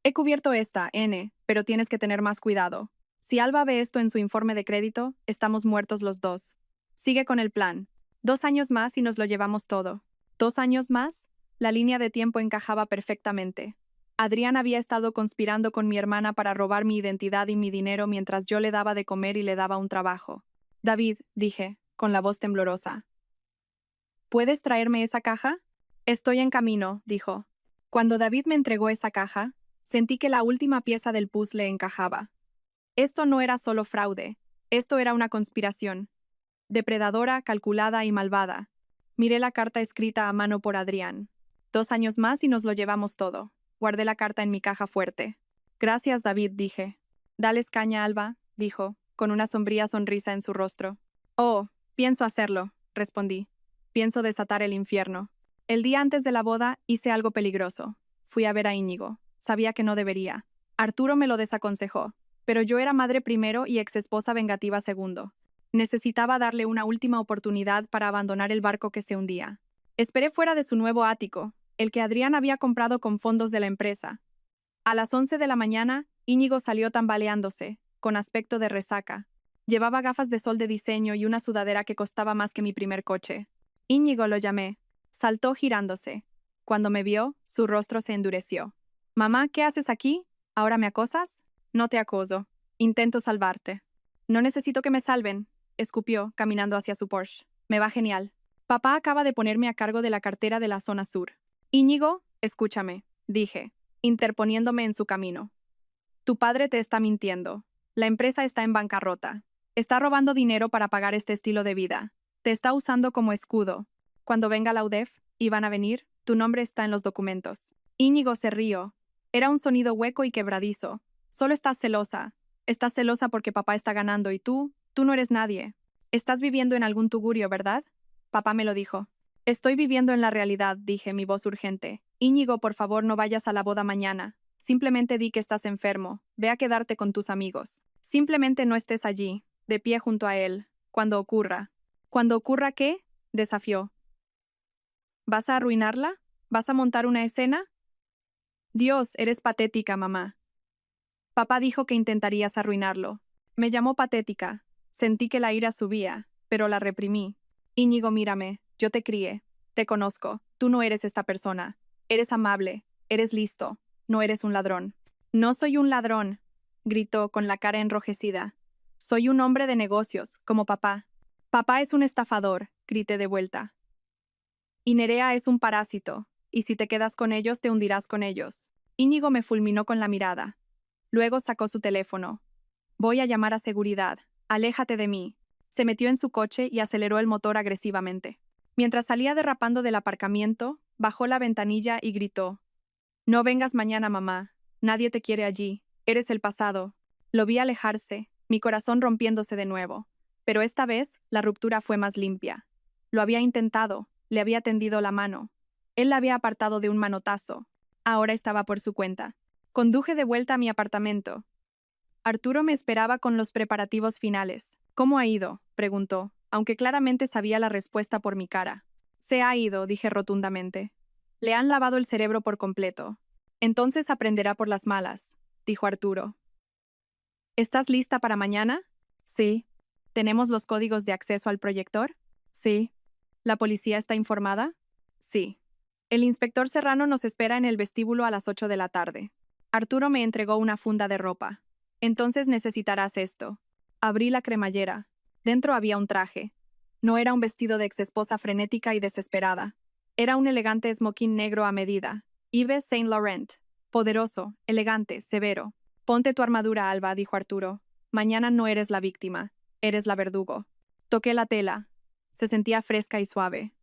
he cubierto esta, N, pero tienes que tener más cuidado. Si Alba ve esto en su informe de crédito, estamos muertos los dos. Sigue con el plan. 2 años más y nos lo llevamos todo. 2 años más, la línea de tiempo encajaba perfectamente. Adrián había estado conspirando con mi hermana para robar mi identidad y mi dinero mientras yo le daba de comer y le daba un trabajo. David, dije, con la voz temblorosa. ¿Puedes traerme esa caja? Estoy en camino, dijo. Cuando David me entregó esa caja, sentí que la última pieza del puzzle encajaba. Esto no era solo fraude, esto era una conspiración. Depredadora, calculada y malvada. Miré la carta escrita a mano por Adrián. 2 años más y nos lo llevamos todo. Guardé la carta en mi caja fuerte. Gracias, David, dije. Dales caña, Alba, dijo, con una sombría sonrisa en su rostro. Oh, pienso hacerlo, respondí. Pienso desatar el infierno. El día antes de la boda hice algo peligroso. Fui a ver a Íñigo. Sabía que no debería. Arturo me lo desaconsejó, pero yo era madre primero y exesposa vengativa segundo. Necesitaba darle una última oportunidad para abandonar el barco que se hundía. Esperé fuera de su nuevo ático, el que Adrián había comprado con fondos de la empresa. A las 11 de la mañana, Íñigo salió tambaleándose, con aspecto de resaca. Llevaba gafas de sol de diseño y una sudadera que costaba más que mi primer coche. Íñigo, lo llamé. Saltó girándose. Cuando me vio, su rostro se endureció. «Mamá, ¿qué haces aquí? ¿Ahora me acosas?» «No te acoso. Intento salvarte». «No necesito que me salven», escupió, caminando hacia su Porsche. «Me va genial. Papá acaba de ponerme a cargo de la cartera de la zona sur». «Íñigo, Escúchame, dije, interponiéndome en su camino. Tu padre te está mintiendo. La empresa está en bancarrota. Está robando dinero para pagar este estilo de vida. Te está usando como escudo. Cuando venga la UDEF, y van a venir, tu nombre está en los documentos. Íñigo se rió. Era un sonido hueco y quebradizo. Solo estás celosa. Estás celosa porque papá está ganando y tú no eres nadie. Estás viviendo en algún tugurio, ¿verdad? Papá me lo dijo. Estoy viviendo en la realidad, dije, mi voz urgente. Íñigo, por favor, no vayas a la boda mañana. Simplemente di que estás enfermo. Ve a quedarte con tus amigos. Simplemente no estés allí, de pie junto a él, cuando ocurra. ¿Cuando ocurra qué? Desafió. ¿Vas a arruinarla? ¿Vas a montar una escena? Dios, eres patética, mamá. Papá dijo que intentarías arruinarlo. Me llamó patética. Sentí que la ira subía, pero la reprimí. Íñigo, mírame, yo te crié. Te conozco. Tú no eres esta persona. Eres amable. Eres listo. No eres un ladrón. No soy un ladrón, gritó con la cara enrojecida. Soy un hombre de negocios, como papá. Papá es un estafador, grité de vuelta. Y Nerea es un parásito, y si te quedas con ellos te hundirás con ellos. Íñigo me fulminó con la mirada. Luego sacó su teléfono. Voy a llamar a seguridad. Aléjate de mí. Se metió en su coche y aceleró el motor agresivamente. Mientras salía derrapando del aparcamiento, bajó la ventanilla y gritó. No vengas mañana, mamá. Nadie te quiere allí. Eres el pasado. Lo vi alejarse, mi corazón rompiéndose de nuevo. Pero esta vez, la ruptura fue más limpia. Lo había intentado, le había tendido la mano. Él la había apartado de un manotazo. Ahora estaba por su cuenta. Conduje de vuelta a mi apartamento. Arturo me esperaba con los preparativos finales. ¿Cómo ha ido?, preguntó, aunque claramente sabía la respuesta por mi cara. Se ha ido, dije rotundamente. Le han lavado el cerebro por completo. Entonces aprenderá por las malas, dijo Arturo. ¿Estás lista para mañana? Sí. ¿Tenemos los códigos de acceso al proyector? Sí. ¿La policía está informada? Sí. El inspector Serrano nos espera en el vestíbulo a las 8 de la tarde. Arturo me entregó una funda de ropa. Entonces necesitarás esto. Abrí la cremallera. Dentro había un traje. No era un vestido de exesposa frenética y desesperada. Era un elegante smoking negro a medida. Yves Saint Laurent. Poderoso, elegante, severo. Ponte tu armadura, Alba, dijo Arturo. Mañana no eres la víctima, eres la verdugo. Toqué la tela. Se sentía fresca y suave.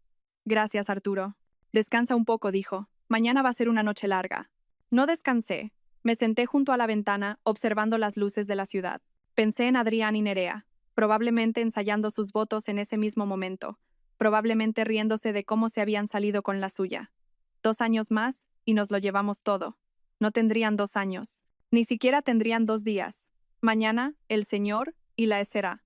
Gracias, Arturo. Descansa un poco, dijo. Mañana va a ser una noche larga. No descansé. Me senté junto a la ventana, observando las luces de la ciudad. Pensé en Adrián y Nerea, probablemente ensayando sus votos en ese mismo momento, probablemente riéndose de cómo se habían salido con la suya. 2 años más, y nos lo llevamos todo. No tendrían 2 años. Ni siquiera tendrían 2 días. Mañana, el señor y la escera.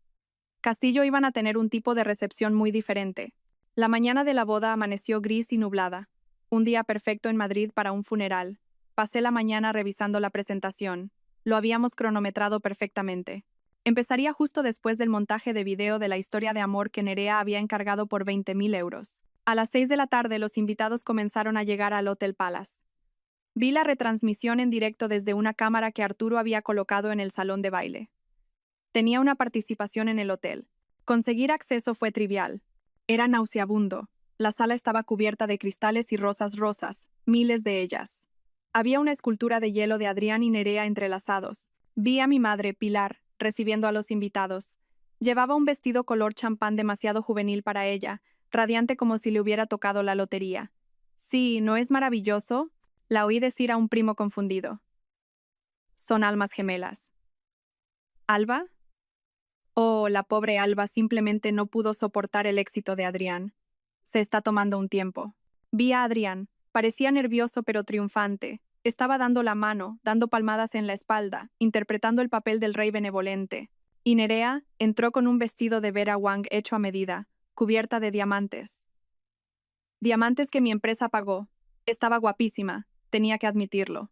Castillo iban a tener un tipo de recepción muy diferente. La mañana de la boda amaneció gris y nublada. Un día perfecto en Madrid para un funeral. Pasé la mañana revisando la presentación. Lo habíamos cronometrado perfectamente. Empezaría justo después del montaje de video de la historia de amor que Nerea había encargado por 20.000 euros. A las 6 de la tarde los invitados comenzaron a llegar al Hotel Palace. Vi la retransmisión en directo desde una cámara que Arturo había colocado en el salón de baile. Tenía una participación en el hotel. Conseguir acceso fue trivial. Era nauseabundo. La sala estaba cubierta de cristales y rosas rosas, miles de ellas. Había una escultura de hielo de Adrián y Nerea entrelazados. Vi a mi madre, Pilar, recibiendo a los invitados. Llevaba un vestido color champán demasiado juvenil para ella, radiante como si le hubiera tocado la lotería. Sí, ¿no es maravilloso?, la oí decir a un primo confundido. Son almas gemelas. ¿Alba? Oh, la pobre Alba simplemente no pudo soportar el éxito de Adrián. Se está tomando un tiempo. Vi a Adrián. Parecía nervioso pero triunfante. Estaba dando la mano, dando palmadas en la espalda, interpretando el papel del rey benevolente. Y Nerea entró con un vestido de Vera Wang hecho a medida, cubierta de diamantes. Diamantes que mi empresa pagó. Estaba guapísima, tenía que admitirlo.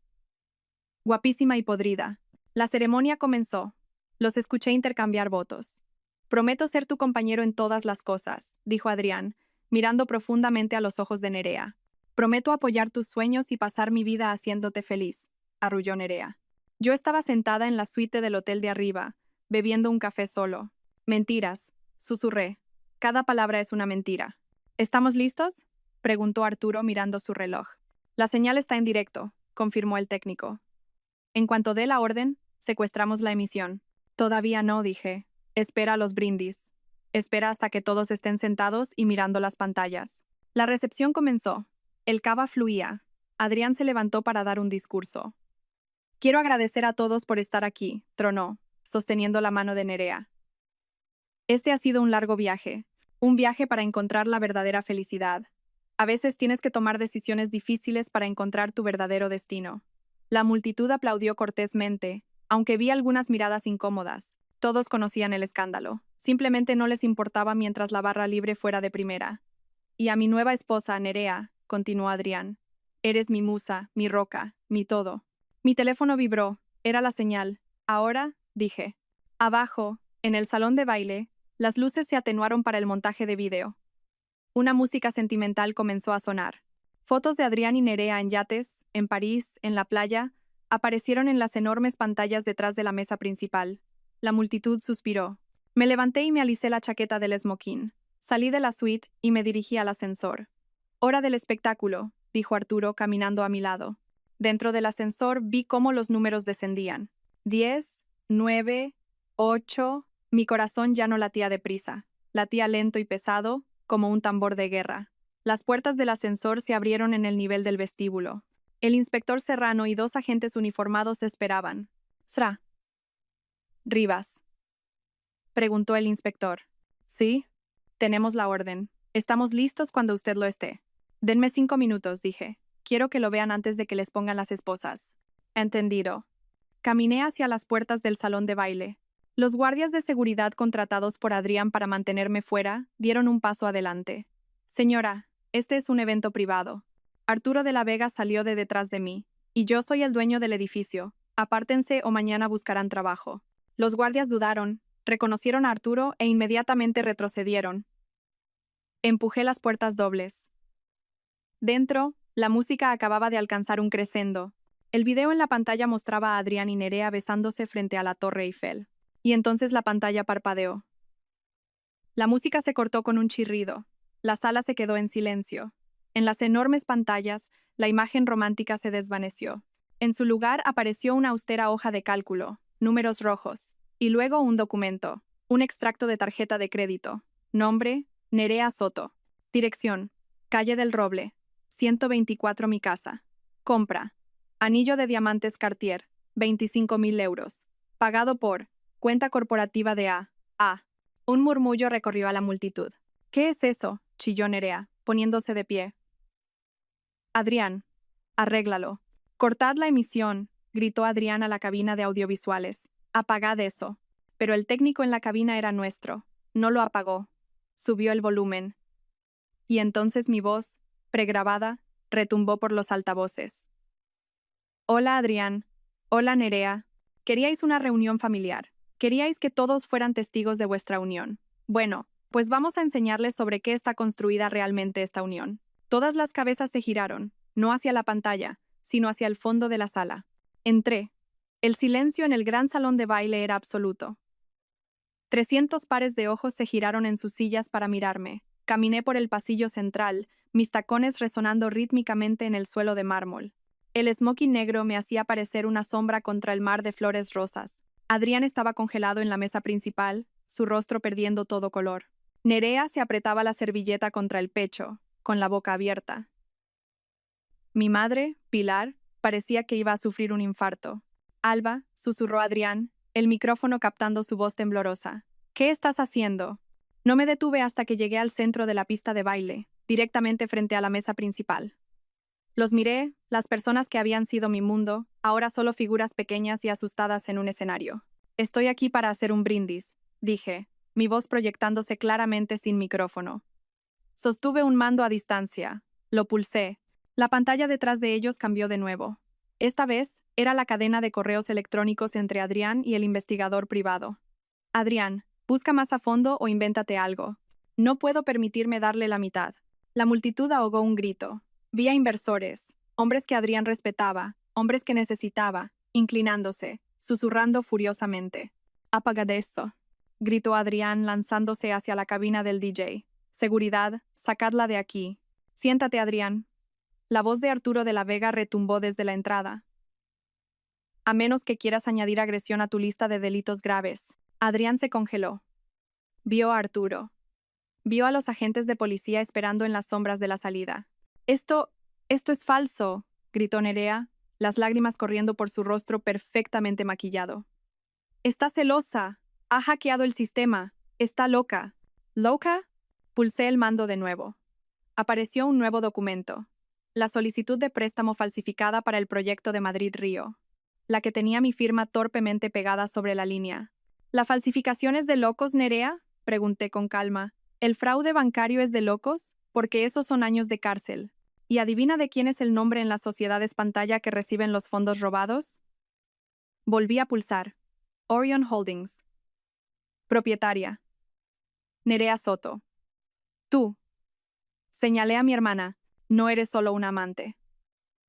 Guapísima y podrida. La ceremonia comenzó. Los escuché intercambiar votos. Prometo ser tu compañero en todas las cosas, dijo Adrián, mirando profundamente a los ojos de Nerea. Prometo apoyar tus sueños y pasar mi vida haciéndote feliz, arrulló Nerea. Yo estaba sentada en la suite del hotel de arriba, bebiendo un café solo. Mentiras, susurré. Cada palabra es una mentira. ¿Estamos listos?, preguntó Arturo mirando su reloj. La señal está en directo, confirmó el técnico. En cuanto dé la orden, secuestramos la emisión. Todavía no, dije. Espera a los brindis. Espera hasta que todos estén sentados y mirando las pantallas. La recepción comenzó. El cava fluía. Adrián se levantó para dar un discurso. Quiero agradecer a todos por estar aquí, tronó, sosteniendo la mano de Nerea. Este ha sido un largo viaje, un viaje para encontrar la verdadera felicidad. A veces tienes que tomar decisiones difíciles para encontrar tu verdadero destino. La multitud aplaudió cortésmente, aunque vi algunas miradas incómodas. Todos conocían el escándalo. Simplemente no les importaba mientras la barra libre fuera de primera. Y a mi nueva esposa, Nerea, continuó Adrián. Eres mi musa, mi roca, mi todo. Mi teléfono vibró. Era la señal. Ahora, dije. Abajo, en el salón de baile, las luces se atenuaron para el montaje de vídeo. Una música sentimental comenzó a sonar. Fotos de Adrián y Nerea en yates, en París, en la playa, aparecieron en las enormes pantallas detrás de la mesa principal. La multitud suspiró. Me levanté y me alicé la chaqueta del smoking. Salí de la suite y me dirigí al ascensor. Hora del espectáculo, dijo Arturo caminando a mi lado. Dentro del ascensor vi cómo los números descendían. 10, 9, 8. Mi corazón ya no latía deprisa. Latía lento y pesado, como un tambor de guerra. Las puertas del ascensor se abrieron en el nivel del vestíbulo. El inspector Serrano y 2 agentes uniformados esperaban. «Sra. Rivas», preguntó el inspector. «Sí, tenemos la orden. Estamos listos cuando usted lo esté». «Denme 5 minutos», dije. «Quiero que lo vean antes de que les pongan las esposas». «Entendido». Caminé hacia las puertas del salón de baile. Los guardias de seguridad contratados por Adrián para mantenerme fuera dieron un paso adelante. «Señora, este es un evento privado». Arturo de la Vega salió de detrás de mí. «Y yo soy el dueño del edificio. Apártense o mañana buscarán trabajo». Los guardias dudaron, reconocieron a Arturo e inmediatamente retrocedieron. Empujé las puertas dobles. Dentro, la música acababa de alcanzar un crescendo. El video en la pantalla mostraba a Adrián y Nerea besándose frente a la Torre Eiffel. Y entonces la pantalla parpadeó. La música se cortó con un chirrido. La sala se quedó en silencio. En las enormes pantallas, la imagen romántica se desvaneció. En su lugar apareció una austera hoja de cálculo, números rojos, y luego un documento, un extracto de tarjeta de crédito. Nombre, Nerea Soto. Dirección, Calle del Roble, 124 mi casa. Compra, anillo de diamantes Cartier, 25.000 euros. Pagado por cuenta corporativa de A. Un murmullo recorrió a la multitud. «¿Qué es eso?», chilló Nerea, poniéndose de pie. «Adrián, arréglalo». «Cortad la emisión», gritó Adrián a la cabina de audiovisuales. «Apagad eso». Pero el técnico en la cabina era nuestro. No lo apagó. Subió el volumen. Y entonces mi voz, pregrabada, retumbó por los altavoces. «Hola, Adrián. Hola, Nerea. Queríais una reunión familiar. Queríais que todos fueran testigos de vuestra unión. Bueno, pues vamos a enseñarles sobre qué está construida realmente esta unión». Todas las cabezas se giraron, no hacia la pantalla, sino hacia el fondo de la sala. Entré. El silencio en el gran salón de baile era absoluto. 300 pares de ojos se giraron en sus sillas para mirarme. Caminé por el pasillo central, mis tacones resonando rítmicamente en el suelo de mármol. El smoking negro me hacía parecer una sombra contra el mar de flores rosas. Adrián estaba congelado en la mesa principal, su rostro perdiendo todo color. Nerea se apretaba la servilleta contra el pecho, con la boca abierta. Mi madre, Pilar, parecía que iba a sufrir un infarto. «Alba», susurró Adrián, el micrófono captando su voz temblorosa. «¿Qué estás haciendo?» No me detuve hasta que llegué al centro de la pista de baile, directamente frente a la mesa principal. Los miré, las personas que habían sido mi mundo, ahora solo figuras pequeñas y asustadas en un escenario. «Estoy aquí para hacer un brindis», dije, mi voz proyectándose claramente sin micrófono. Sostuve un mando a distancia. Lo pulsé. La pantalla detrás de ellos cambió de nuevo. Esta vez, era la cadena de correos electrónicos entre Adrián y el investigador privado. «Adrián, busca más a fondo o invéntate algo. No puedo permitirme darle la mitad». La multitud ahogó un grito. Vi a inversores, hombres que Adrián respetaba, hombres que necesitaba, inclinándose, susurrando furiosamente. «Apagad eso», gritó Adrián lanzándose hacia la cabina del DJ. «Seguridad, sacadla de aquí». «Siéntate, Adrián». La voz de Arturo de la Vega retumbó desde la entrada. A menos que quieras añadir agresión a tu lista de delitos graves. Adrián se congeló. Vio a Arturo. Vio a los agentes de policía esperando en las sombras de la salida. Esto es falso, gritó Nerea, las lágrimas corriendo por su rostro perfectamente maquillado. Está celosa. Ha hackeado el sistema. Está loca. ¿Loca? Pulsé el mando de nuevo. Apareció un nuevo documento. La solicitud de préstamo falsificada para el proyecto de Madrid-Río. La que tenía mi firma torpemente pegada sobre la línea. ¿La falsificación es de locos, Nerea? Pregunté con calma. ¿El fraude bancario es de locos? Porque esos son años de cárcel. ¿Y adivina de quién es el nombre en las sociedades pantalla que reciben los fondos robados? Volví a pulsar. Orion Holdings. Propietaria. Nerea Soto. Tú. Señalé a mi hermana. No eres solo una amante.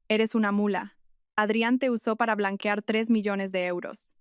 Eres una mula. Adrián te usó para blanquear 3 millones de euros.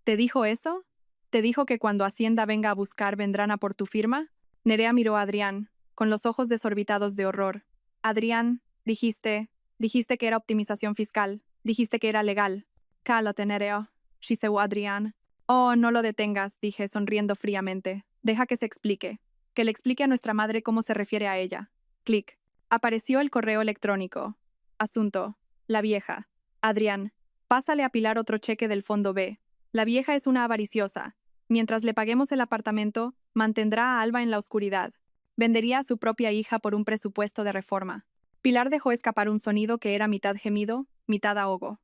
¿Te dijo eso? ¿Te dijo que cuando Hacienda venga a buscar vendrán a por tu firma? Nerea miró a Adrián, con los ojos desorbitados de horror. Adrián, dijiste que era optimización fiscal, dijiste que era legal. Cállate, Nerea, shiseó Adrián. Oh, no lo detengas, dije, sonriendo fríamente. Deja que se explique. Que le explique a nuestra madre cómo se refiere a ella. Clic. Apareció el correo electrónico. Asunto. La vieja. Adrián, pásale a Pilar otro cheque del fondo B. La vieja es una avariciosa. Mientras le paguemos el apartamento, mantendrá a Alba en la oscuridad. Vendería a su propia hija por un presupuesto de reforma. Pilar dejó escapar un sonido que era mitad gemido, mitad ahogo.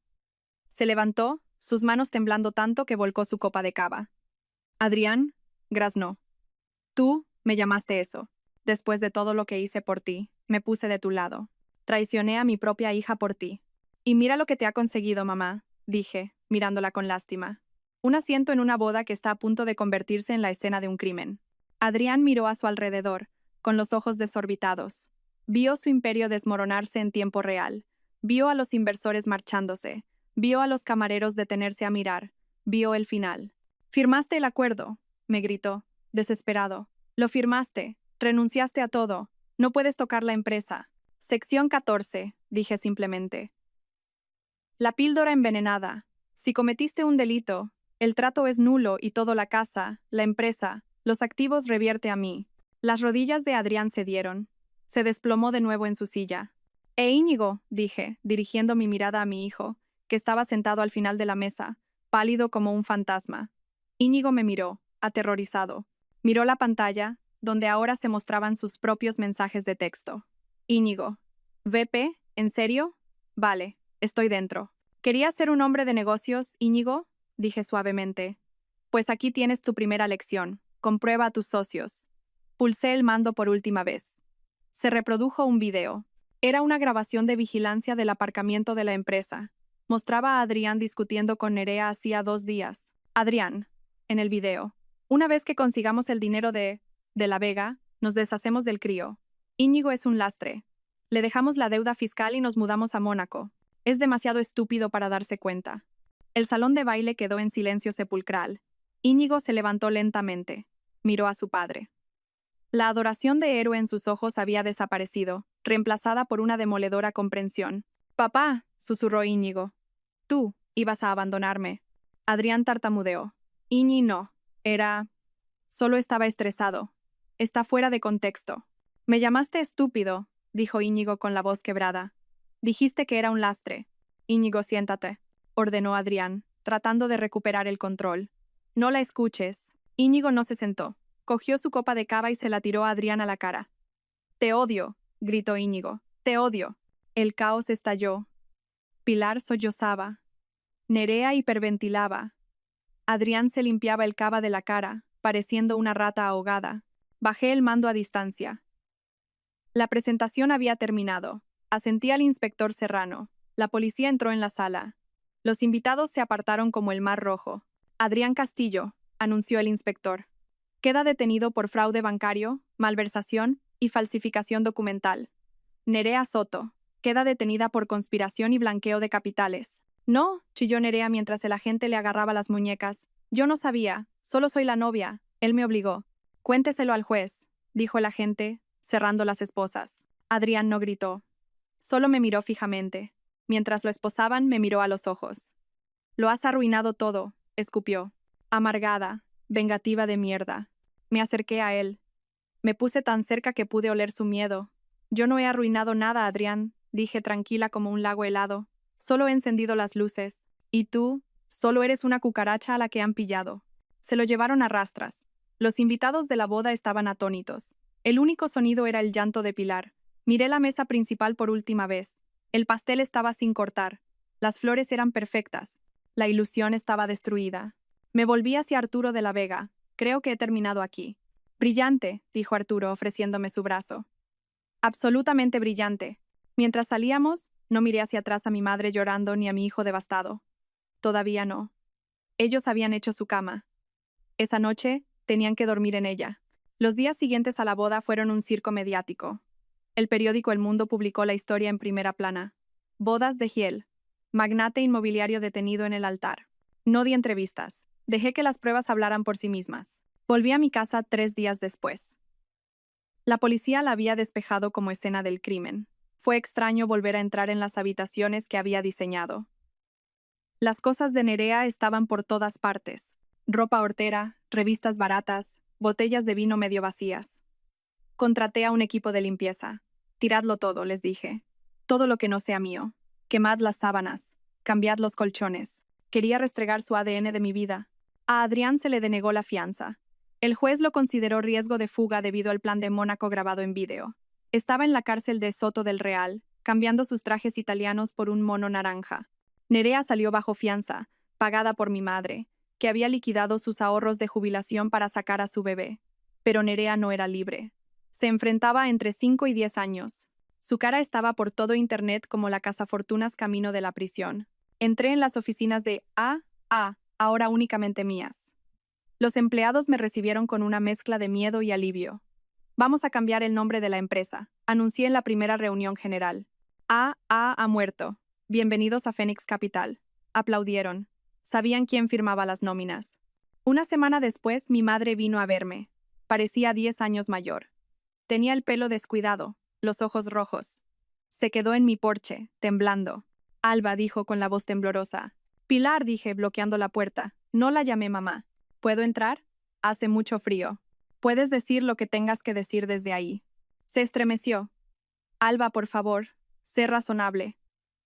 Se levantó, sus manos temblando tanto que volcó su copa de cava. Adrián, graznó. Tú me llamaste eso. Después de todo lo que hice por ti, me puse de tu lado. Traicioné a mi propia hija por ti. Y mira lo que te ha conseguido, mamá, dije, mirándola con lástima. Un asiento en una boda que está a punto de convertirse en la escena de un crimen. Adrián miró a su alrededor, con los ojos desorbitados. Vio su imperio desmoronarse en tiempo real. Vio a los inversores marchándose. Vio a los camareros detenerse a mirar. Vio el final. «¿Firmaste el acuerdo?», me gritó, desesperado. «Lo firmaste. Renunciaste a todo. No puedes tocar la empresa». Sección 14, dije simplemente. La píldora envenenada. Si cometiste un delito, el trato es nulo y todo la casa, la empresa, los activos revierte a mí. Las rodillas de Adrián cedieron. Se desplomó de nuevo en su silla. Íñigo, dije, dirigiendo mi mirada a mi hijo, que estaba sentado al final de la mesa, pálido como un fantasma. Íñigo me miró, aterrorizado. Miró la pantalla, donde ahora se mostraban sus propios mensajes de texto. Íñigo. ¿VP? ¿En serio? Vale, estoy dentro. ¿Querías ser un hombre de negocios, Íñigo?, dije suavemente. Pues aquí tienes tu primera lección. Comprueba a tus socios. Pulsé el mando por última vez. Se reprodujo un video. Era una grabación de vigilancia del aparcamiento de la empresa. Mostraba a Adrián discutiendo con Nerea hacía 2 días. Adrián, en el video. Una vez que consigamos el dinero de la Vega, nos deshacemos del crío. Íñigo es un lastre. Le dejamos la deuda fiscal y nos mudamos a Mónaco. Es demasiado estúpido para darse cuenta. El salón de baile quedó en silencio sepulcral. Íñigo se levantó lentamente. Miró a su padre. La adoración de héroe en sus ojos había desaparecido, reemplazada por una demoledora comprensión. «Papá», susurró Íñigo. «Tú ibas a abandonarme». Adrián tartamudeó. «Íñi no. Era... Solo estaba estresado. Está fuera de contexto». «Me llamaste estúpido», dijo Íñigo con la voz quebrada. «Dijiste que era un lastre». «Íñigo, siéntate», ordenó Adrián, tratando de recuperar el control. «No la escuches». Íñigo no se sentó. Cogió su copa de cava y se la tiró a Adrián a la cara. «Te odio», gritó Íñigo. «Te odio». El caos estalló. Pilar sollozaba. Nerea hiperventilaba. Adrián se limpiaba el cava de la cara, pareciendo una rata ahogada. Bajé el mando a distancia. La presentación había terminado. Asentí al inspector Serrano. La policía entró en la sala. Los invitados se apartaron como el mar rojo. «Adrián Castillo», anunció el inspector. «Queda detenido por fraude bancario, malversación y falsificación documental. Nerea Soto. Queda detenida por conspiración y blanqueo de capitales». «No», chilló Nerea mientras el agente le agarraba las muñecas. «Yo no sabía. Solo soy la novia. Él me obligó». «Cuénteselo al juez», dijo el agente, cerrando las esposas. Adrián no gritó. Solo me miró fijamente. Mientras lo esposaban, me miró a los ojos. Lo has arruinado todo, escupió. Amargada, vengativa de mierda. Me acerqué a él. Me puse tan cerca que pude oler su miedo. Yo no he arruinado nada, Adrián, dije tranquila como un lago helado. Solo he encendido las luces. Y tú, solo eres una cucaracha a la que han pillado. Se lo llevaron a rastras. Los invitados de la boda estaban atónitos. El único sonido era el llanto de Pilar. Miré la mesa principal por última vez. El pastel estaba sin cortar. Las flores eran perfectas. La ilusión estaba destruida. Me volví hacia Arturo de la Vega. Creo que he terminado aquí. Brillante, dijo Arturo, ofreciéndome su brazo. Absolutamente brillante. Mientras salíamos, no miré hacia atrás a mi madre llorando ni a mi hijo devastado. Todavía no. Ellos habían hecho su cama. Esa noche, tenían que dormir en ella. Los días siguientes a la boda fueron un circo mediático. El periódico El Mundo publicó la historia en primera plana. Bodas de Giel. Magnate inmobiliario detenido en el altar. No di entrevistas. Dejé que las pruebas hablaran por sí mismas. Volví a mi casa 3 días después. La policía la había despejado como escena del crimen. Fue extraño volver a entrar en las habitaciones que había diseñado. Las cosas de Nerea estaban por todas partes. Ropa hortera, revistas baratas, botellas de vino medio vacías. Contraté a un equipo de limpieza. Tiradlo todo, les dije. Todo lo que no sea mío. Quemad las sábanas. Cambiad los colchones. Quería restregar su ADN de mi vida. A Adrián se le denegó la fianza. El juez lo consideró riesgo de fuga debido al plan de Mónaco grabado en vídeo. Estaba en la cárcel de Soto del Real, cambiando sus trajes italianos por un mono naranja. Nerea salió bajo fianza, pagada por mi madre, que había liquidado sus ahorros de jubilación para sacar a su bebé. Pero Nerea no era libre. Se enfrentaba a entre 5 y 10 años. Su cara estaba por todo internet como la cazafortunas camino de la prisión. Entré en las oficinas de ahora únicamente mías. Los empleados me recibieron con una mezcla de miedo y alivio. Vamos a cambiar el nombre de la empresa, anuncié en la primera reunión general. Ha muerto. Bienvenidos a Phoenix Capital. Aplaudieron. Sabían quién firmaba las nóminas. Una semana después, mi madre vino a verme. Parecía 10 años mayor. Tenía el pelo descuidado, los ojos rojos. Se quedó en mi porche, temblando. Alba dijo con la voz temblorosa. Pilar, dije, bloqueando la puerta. No la llamé mamá. ¿Puedo entrar? Hace mucho frío. Puedes decir lo que tengas que decir desde ahí. Se estremeció. Alba, por favor, sé razonable.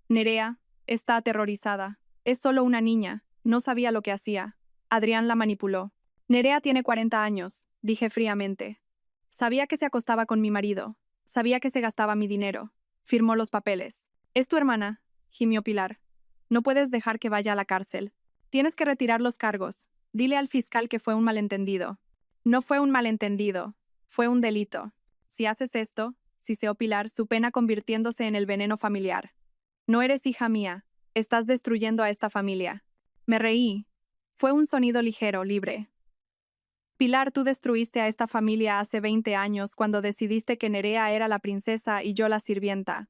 Nerea está aterrorizada. Es solo una niña. No sabía lo que hacía. Adrián la manipuló. Nerea tiene 40 años, dije fríamente. Sabía que se acostaba con mi marido. Sabía que se gastaba mi dinero. Firmó los papeles. Es tu hermana, gimió Pilar. No puedes dejar que vaya a la cárcel. Tienes que retirar los cargos. Dile al fiscal que fue un malentendido. No fue un malentendido. Fue un delito. Si haces esto, siseó Pilar, su pena convirtiéndose en el veneno familiar. No eres hija mía. Estás destruyendo a esta familia. Me reí. Fue un sonido ligero, libre. Pilar, tú destruiste a esta familia hace 20 años cuando decidiste que Nerea era la princesa y yo la sirvienta.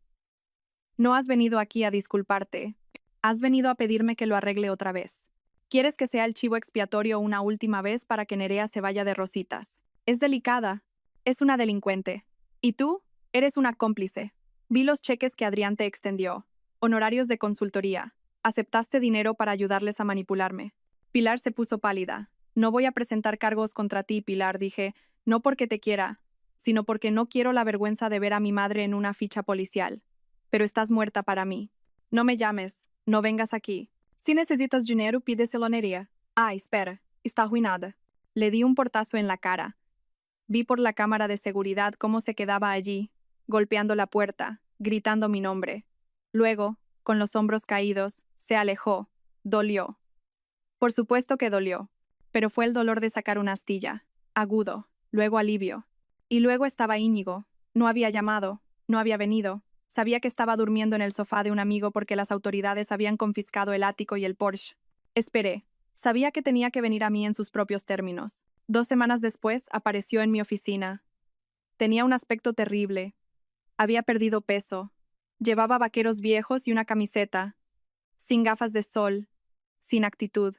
No has venido aquí a disculparte. Has venido a pedirme que lo arregle otra vez. Quieres que sea el chivo expiatorio una última vez para que Nerea se vaya de rositas. Es delicada. Es una delincuente. Y tú, eres una cómplice. Vi los cheques que Adrián te extendió. Honorarios de consultoría. Aceptaste dinero para ayudarles a manipularme. Pilar se puso pálida. No voy a presentar cargos contra ti, Pilar, dije, no porque te quiera, sino porque no quiero la vergüenza de ver a mi madre en una ficha policial. Pero estás muerta para mí. No me llames, no vengas aquí. Si necesitas dinero, pídeselo a Nerea. Espera, está arruinada. Le di un portazo en la cara. Vi por la cámara de seguridad cómo se quedaba allí, golpeando la puerta, gritando mi nombre. Luego, con los hombros caídos, se alejó. Dolió. Por supuesto que dolió. Pero fue el dolor de sacar una astilla. Agudo, luego alivio. Y luego estaba Íñigo. No había llamado, no había venido. Sabía que estaba durmiendo en el sofá de un amigo porque las autoridades habían confiscado el ático y el Porsche. Esperé. Sabía que tenía que venir a mí en sus propios términos. 2 semanas después, apareció en mi oficina. Tenía un aspecto terrible. Había perdido peso. Llevaba vaqueros viejos y una camiseta. Sin gafas de sol. Sin actitud.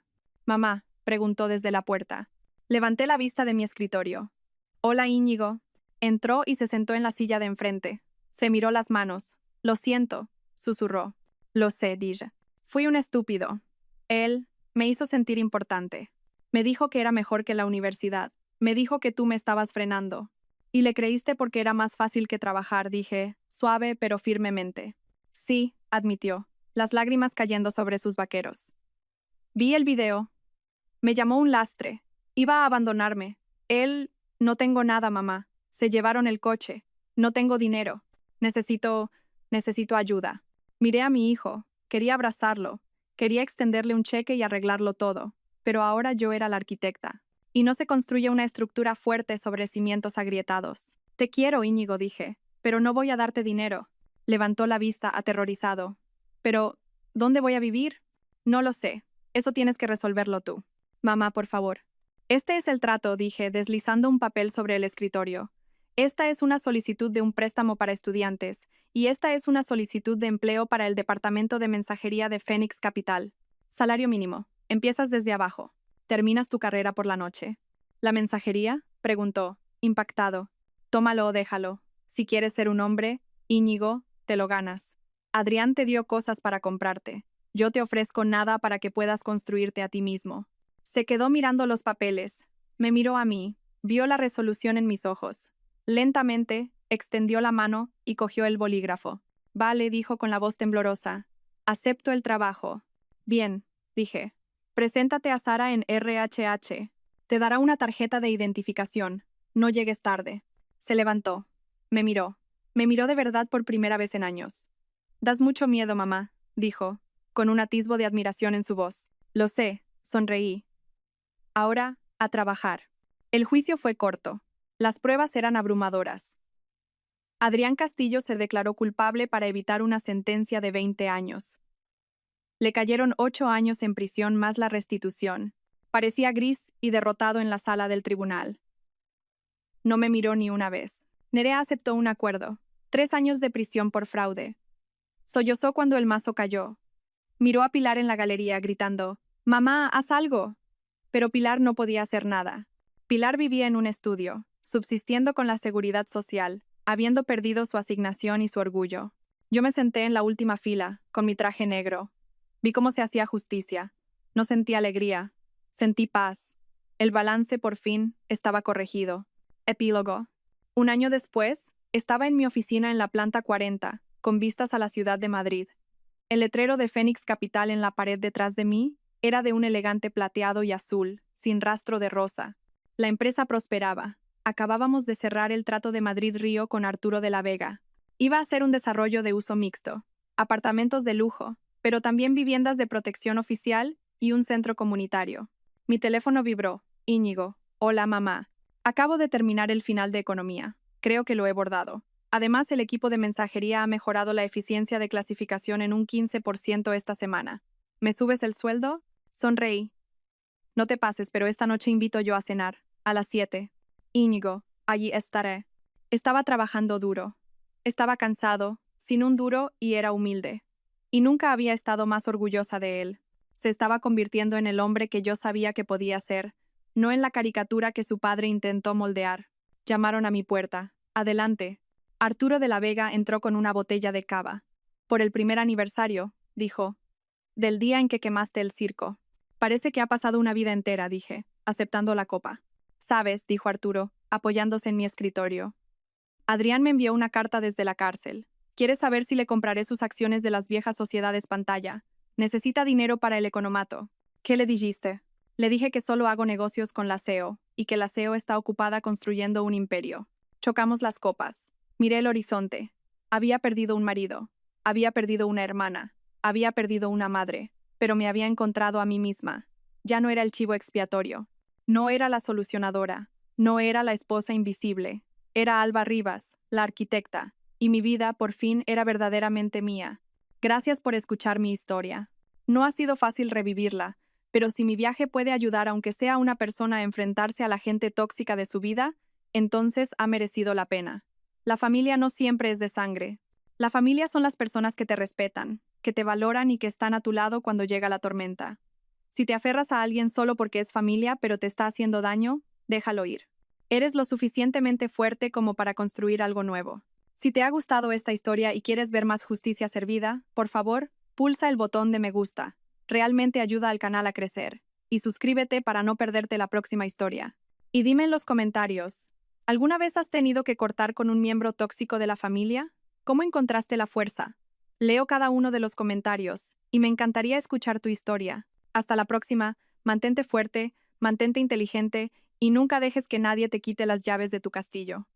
Mamá, preguntó desde la puerta. Levanté la vista de mi escritorio. Hola, Íñigo. Entró y se sentó en la silla de enfrente. Se miró las manos. Lo siento, susurró. Lo sé, dije. Fui un estúpido. Él me hizo sentir importante. Me dijo que era mejor que la universidad. Me dijo que tú me estabas frenando. Y le creíste porque era más fácil que trabajar, dije, suave pero firmemente. Sí, admitió, las lágrimas cayendo sobre sus vaqueros. Vi el video. Me llamó un lastre. Iba a abandonarme. Él... No tengo nada, mamá. Se llevaron el coche. No tengo dinero. Necesito ayuda. Miré a mi hijo. Quería abrazarlo. Quería extenderle un cheque y arreglarlo todo. Pero ahora yo era la arquitecta. Y no se construye una estructura fuerte sobre cimientos agrietados. Te quiero, Íñigo, dije. Pero no voy a darte dinero. Levantó la vista aterrorizado. Pero, ¿dónde voy a vivir? No lo sé. Eso tienes que resolverlo tú. Mamá, por favor. Este es el trato, dije, deslizando un papel sobre el escritorio. Esta es una solicitud de un préstamo para estudiantes, y esta es una solicitud de empleo para el Departamento de Mensajería de Phoenix Capital. Salario mínimo. Empiezas desde abajo. Terminas tu carrera por la noche. ¿La mensajería? Preguntó, impactado. Tómalo o déjalo. Si quieres ser un hombre, Íñigo, te lo ganas. Adrián te dio cosas para comprarte. Yo te ofrezco nada para que puedas construirte a ti mismo. Se quedó mirando los papeles. Me miró a mí. Vio la resolución en mis ojos. Lentamente, extendió la mano y cogió el bolígrafo. Vale, dijo con la voz temblorosa. Acepto el trabajo. Bien, dije. Preséntate a Sara en RHH. Te dará una tarjeta de identificación. No llegues tarde. Se levantó. Me miró. Me miró de verdad por primera vez en años. Das mucho miedo, mamá, dijo, con un atisbo de admiración en su voz. Lo sé, sonreí. Ahora, a trabajar. El juicio fue corto. Las pruebas eran abrumadoras. Adrián Castillo se declaró culpable para evitar una sentencia de 20 años. Le cayeron 8 años en prisión más la restitución. Parecía gris y derrotado en la sala del tribunal. No me miró ni una vez. Nerea aceptó un acuerdo. 3 años de prisión por fraude. Sollozó cuando el mazo cayó. Miró a Pilar en la galería gritando, «Mamá, haz algo». Pero Pilar no podía hacer nada. Pilar vivía en un estudio, subsistiendo con la seguridad social, habiendo perdido su asignación y su orgullo. Yo me senté en la última fila, con mi traje negro. Vi cómo se hacía justicia. No sentí alegría. Sentí paz. El balance, por fin, estaba corregido. Epílogo. 1 año después, estaba en mi oficina en la planta 40, con vistas a la ciudad de Madrid. El letrero de Phoenix Capital en la pared detrás de mí era de un elegante plateado y azul, sin rastro de rosa. La empresa prosperaba. Acabábamos de cerrar el trato de Madrid-Río con Arturo de la Vega. Iba a ser un desarrollo de uso mixto, apartamentos de lujo, pero también viviendas de protección oficial y un centro comunitario. Mi teléfono vibró. Íñigo. Hola, mamá. Acabo de terminar el final de economía. Creo que lo he bordado. Además, el equipo de mensajería ha mejorado la eficiencia de clasificación en un 15% esta semana. ¿Me subes el sueldo? Sonreí. No te pases, pero esta noche invito yo a cenar. A las 7. Íñigo, allí estaré. Estaba trabajando duro. Estaba cansado, sin un duro y era humilde. Y nunca había estado más orgullosa de él. Se estaba convirtiendo en el hombre que yo sabía que podía ser, no en la caricatura que su padre intentó moldear. Llamaron a mi puerta. Adelante. Arturo de la Vega entró con una botella de cava. Por el primer aniversario, dijo. Del día en que quemaste el circo. Parece que ha pasado una vida entera, dije, aceptando la copa. Sabes, dijo Arturo, apoyándose en mi escritorio. Adrián me envió una carta desde la cárcel. Quiere saber si le compraré sus acciones de las viejas sociedades pantalla. Necesita dinero para el economato. ¿Qué le dijiste? Le dije que solo hago negocios con la CEO, y que la CEO está ocupada construyendo un imperio. Chocamos las copas. Miré el horizonte. Había perdido un marido. Había perdido una hermana. Había perdido una madre. Pero me había encontrado a mí misma. Ya no era el chivo expiatorio. No era la solucionadora. No era la esposa invisible. Era Alba Rivas, la arquitecta. Y mi vida, por fin, era verdaderamente mía. Gracias por escuchar mi historia. No ha sido fácil revivirla, pero si mi viaje puede ayudar aunque sea a una persona a enfrentarse a la gente tóxica de su vida, entonces ha merecido la pena. La familia no siempre es de sangre. La familia son las personas que te respetan, que te valoran y que están a tu lado cuando llega la tormenta. Si te aferras a alguien solo porque es familia pero te está haciendo daño, déjalo ir. Eres lo suficientemente fuerte como para construir algo nuevo. Si te ha gustado esta historia y quieres ver más justicia servida, por favor, pulsa el botón de me gusta. Realmente ayuda al canal a crecer. Y suscríbete para no perderte la próxima historia. Y dime en los comentarios, ¿alguna vez has tenido que cortar con un miembro tóxico de la familia? ¿Cómo encontraste la fuerza? Leo cada uno de los comentarios y me encantaría escuchar tu historia. Hasta la próxima, mantente fuerte, mantente inteligente y nunca dejes que nadie te quite las llaves de tu castillo.